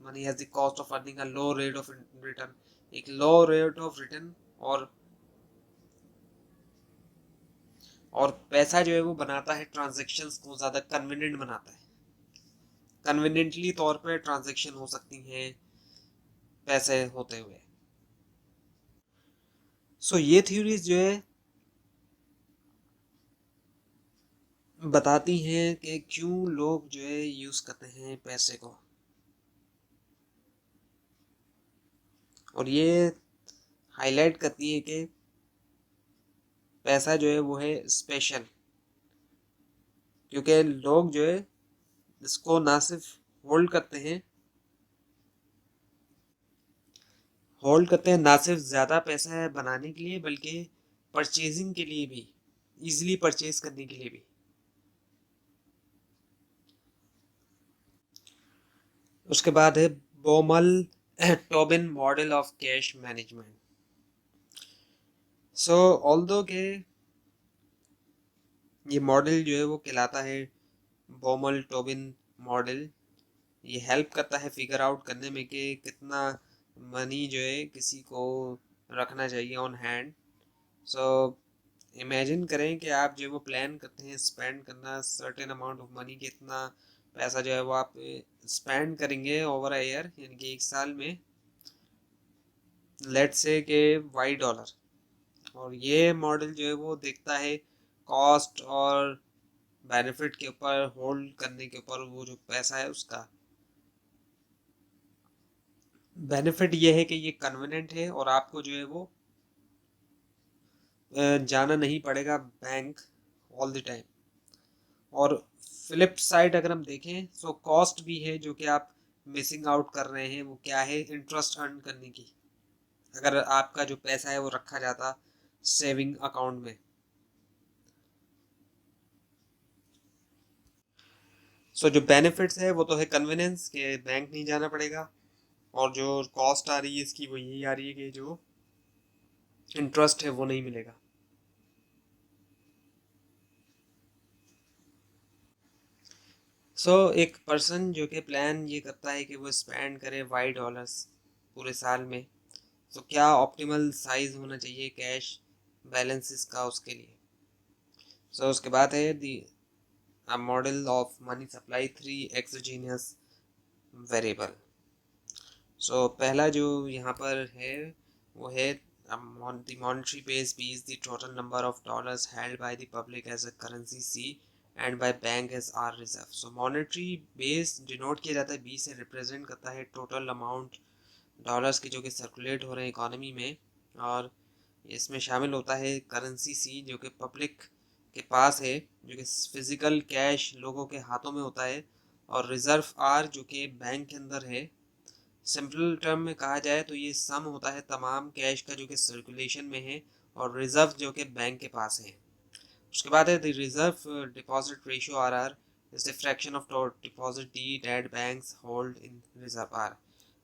money has the cost of earning a low rate of return, एक लो रेट ऑफ रिटर्न, और पैसा जो है वो बनाता है ट्रांजैक्शंस को ज़्यादा कन्वीनियंट बनाता है, कन्वीनियंटली तौर पे ट्रांजैक्शन हो सकती हैं पैसे होते हुए। सो ये थ्योरीज जो है बताती हैं कि क्यों लोग जो है यूज़ करते हैं पैसे को, और ये हाईलाइट करती है कि पैसा जो है वो है स्पेशल, क्योंकि लोग जो है इसको ना सिर्फ होल्ड करते हैं ना सिर्फ ज़्यादा पैसा बनाने के लिए, बल्कि परचेजिंग के लिए भी, इजीली परचेज करने के लिए भी। उसके बाद है Baumol Tobin model of cash management. So although के ये मॉडल जो है वो कहलाता है बोमल टोबिन मॉडल। ये हेल्प करता है फिगर आउट करने में कि कितना मनी जो है किसी को रखना चाहिए ऑन हैंड। सो इमेजिन करें कि आप जो वो प्लान करते हैं स्पेंड करना सर्टेन अमाउंट ऑफ मनी, कितना पैसा जो है वो आप स्पेंड करेंगे ओवर अ ईयर, यानी कि एक साल में, लेट्स से के $Y। और ये मॉडल जो है वो देखता है कॉस्ट और बेनिफिट के ऊपर, होल्ड करने के ऊपर, वो जो पैसा है उसका। बेनिफिट ये है कि ये कन्वीनियंट है और आपको जो है वो जाना नहीं पड़ेगा बैंक ऑल द टाइम। और फ्लिप साइड अगर हम देखें तो कॉस्ट भी है जो कि आप मिसिंग आउट कर रहे हैं, वो क्या है, इंटरेस्ट अर्न करने की, अगर आपका जो पैसा है वो रखा जाता सेविंग अकाउंट में। सो जो बेनिफिट्स है वो तो है कन्वीनियंस के बैंक नहीं जाना पड़ेगा, और जो कॉस्ट आ रही है इसकी वो यही आ रही है कि जो इंटरेस्ट है वो नहीं मिलेगा। एक पर्सन जो कि प्लान ये करता है कि वो स्पेंड करे $Y पूरे साल में, तो क्या ऑप्टिमल साइज होना चाहिए कैश बैलेंसेस का उसके लिए। उसके बाद है the a model of money supply 3 exogenous variable. पहला जो यहाँ पर है वो है the monetary base B is the total number of dollars held by the public as a currency C and by bank as R reserve। monetary base denote किया जाता है, B से रिप्रेजेंट करता है टोटल अमाउंट डॉलर्स के जो कि सर्कुलेट हो रहे हैं इकोनॉमी में, और इसमें शामिल होता है करेंसी सी जो कि पब्लिक के पास है, जो कि फिजिकल कैश लोगों के हाथों में होता है, और रिजर्व आर जो कि बैंक के अंदर है। सिंपल टर्म में कहा जाए तो ये सम होता है तमाम कैश का जो कि सर्कुलेशन में है, और रिजर्व जो कि बैंक के पास है। उसके बाद है the reserve deposit ratio RR is the fraction of deposit D that banks hold in reserve R.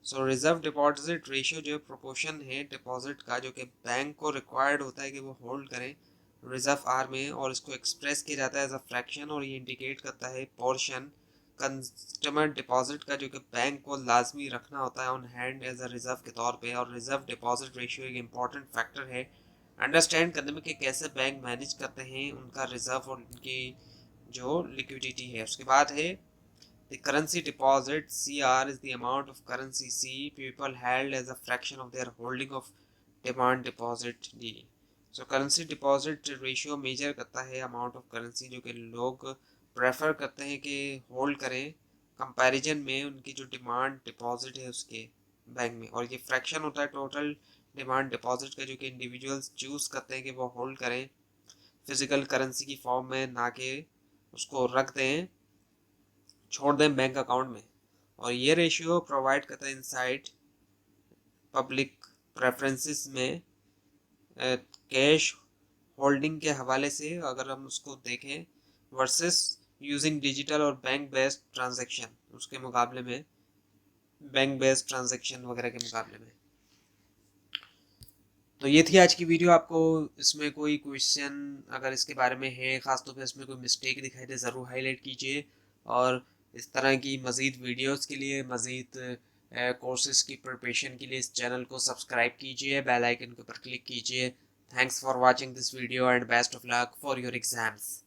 Reserve deposit ratio जो प्रोपोर्शन है डिपॉजिट का जो कि बैंक को रिक्वायर्ड होता है कि वो होल्ड करें रिजर्व आर में, और इसको एक्सप्रेस किया जाता है एज अ फ्रैक्शन, और ये इंडिकेट करता है पोर्शन कस्टमर डिपॉजिट का जो कि बैंक को लाजमी रखना होता है on hand as a reserve के तौर पे। और रिजर्व डिपॉजिट रेशियो एक इम्पॉर्टेंट फैक्टर है अंडरस्टैंड करने में कि कैसे बैंक मैनेज करते हैं उनका रिजर्व और उनकी जो लिक्विडिटी है। उसके बाद है the currency deposit CR is the amount of currency C people held as a fraction of their holding of demand deposit D। currency deposit ratio measure करता है amount of currency जो कि लोग प्रेफर करते हैं कि होल्ड करें कंपैरिजन में उनकी जो डिमांड डिपॉजिट है उसके बैंक में, और ये फ्रैक्शन होता है टोटल डिमांड डिपॉजिट का जो कि इंडिविजुअल्स चूज करते हैं कि वो होल्ड करें फिजिकल करेंसी की फॉर्म में, ना कि उसको रख दें, छोड़ दें बैंक अकाउंट में। और ये रेशियो प्रोवाइड करता है इनसाइट पब्लिक प्रेफरेंसेस में कैश होल्डिंग के हवाले से अगर हम उसको देखें वर्सेस यूजिंग डिजिटल और बैंक बेस्ड ट्रांजैक्शन, उसके मुकाबले में बैंक बेस्ड ट्रांजैक्शन वगैरह के मुकाबले में। तो ये थी आज की वीडियो। आपको इसमें कोई क्वेश्चन अगर इसके बारे में है, ख़ासतौर पे इसमें कोई मिस्टेक दिखाई दे, ज़रूर हाईलाइट कीजिए। और इस तरह की मज़ीद वीडियोस के लिए, मज़ीद कोर्सेज़ की प्रिपरेशन के लिए इस चैनल को सब्सक्राइब कीजिए, बेल आइकन के ऊपर क्लिक कीजिए। Thanks for watching this video and best of luck for your exams.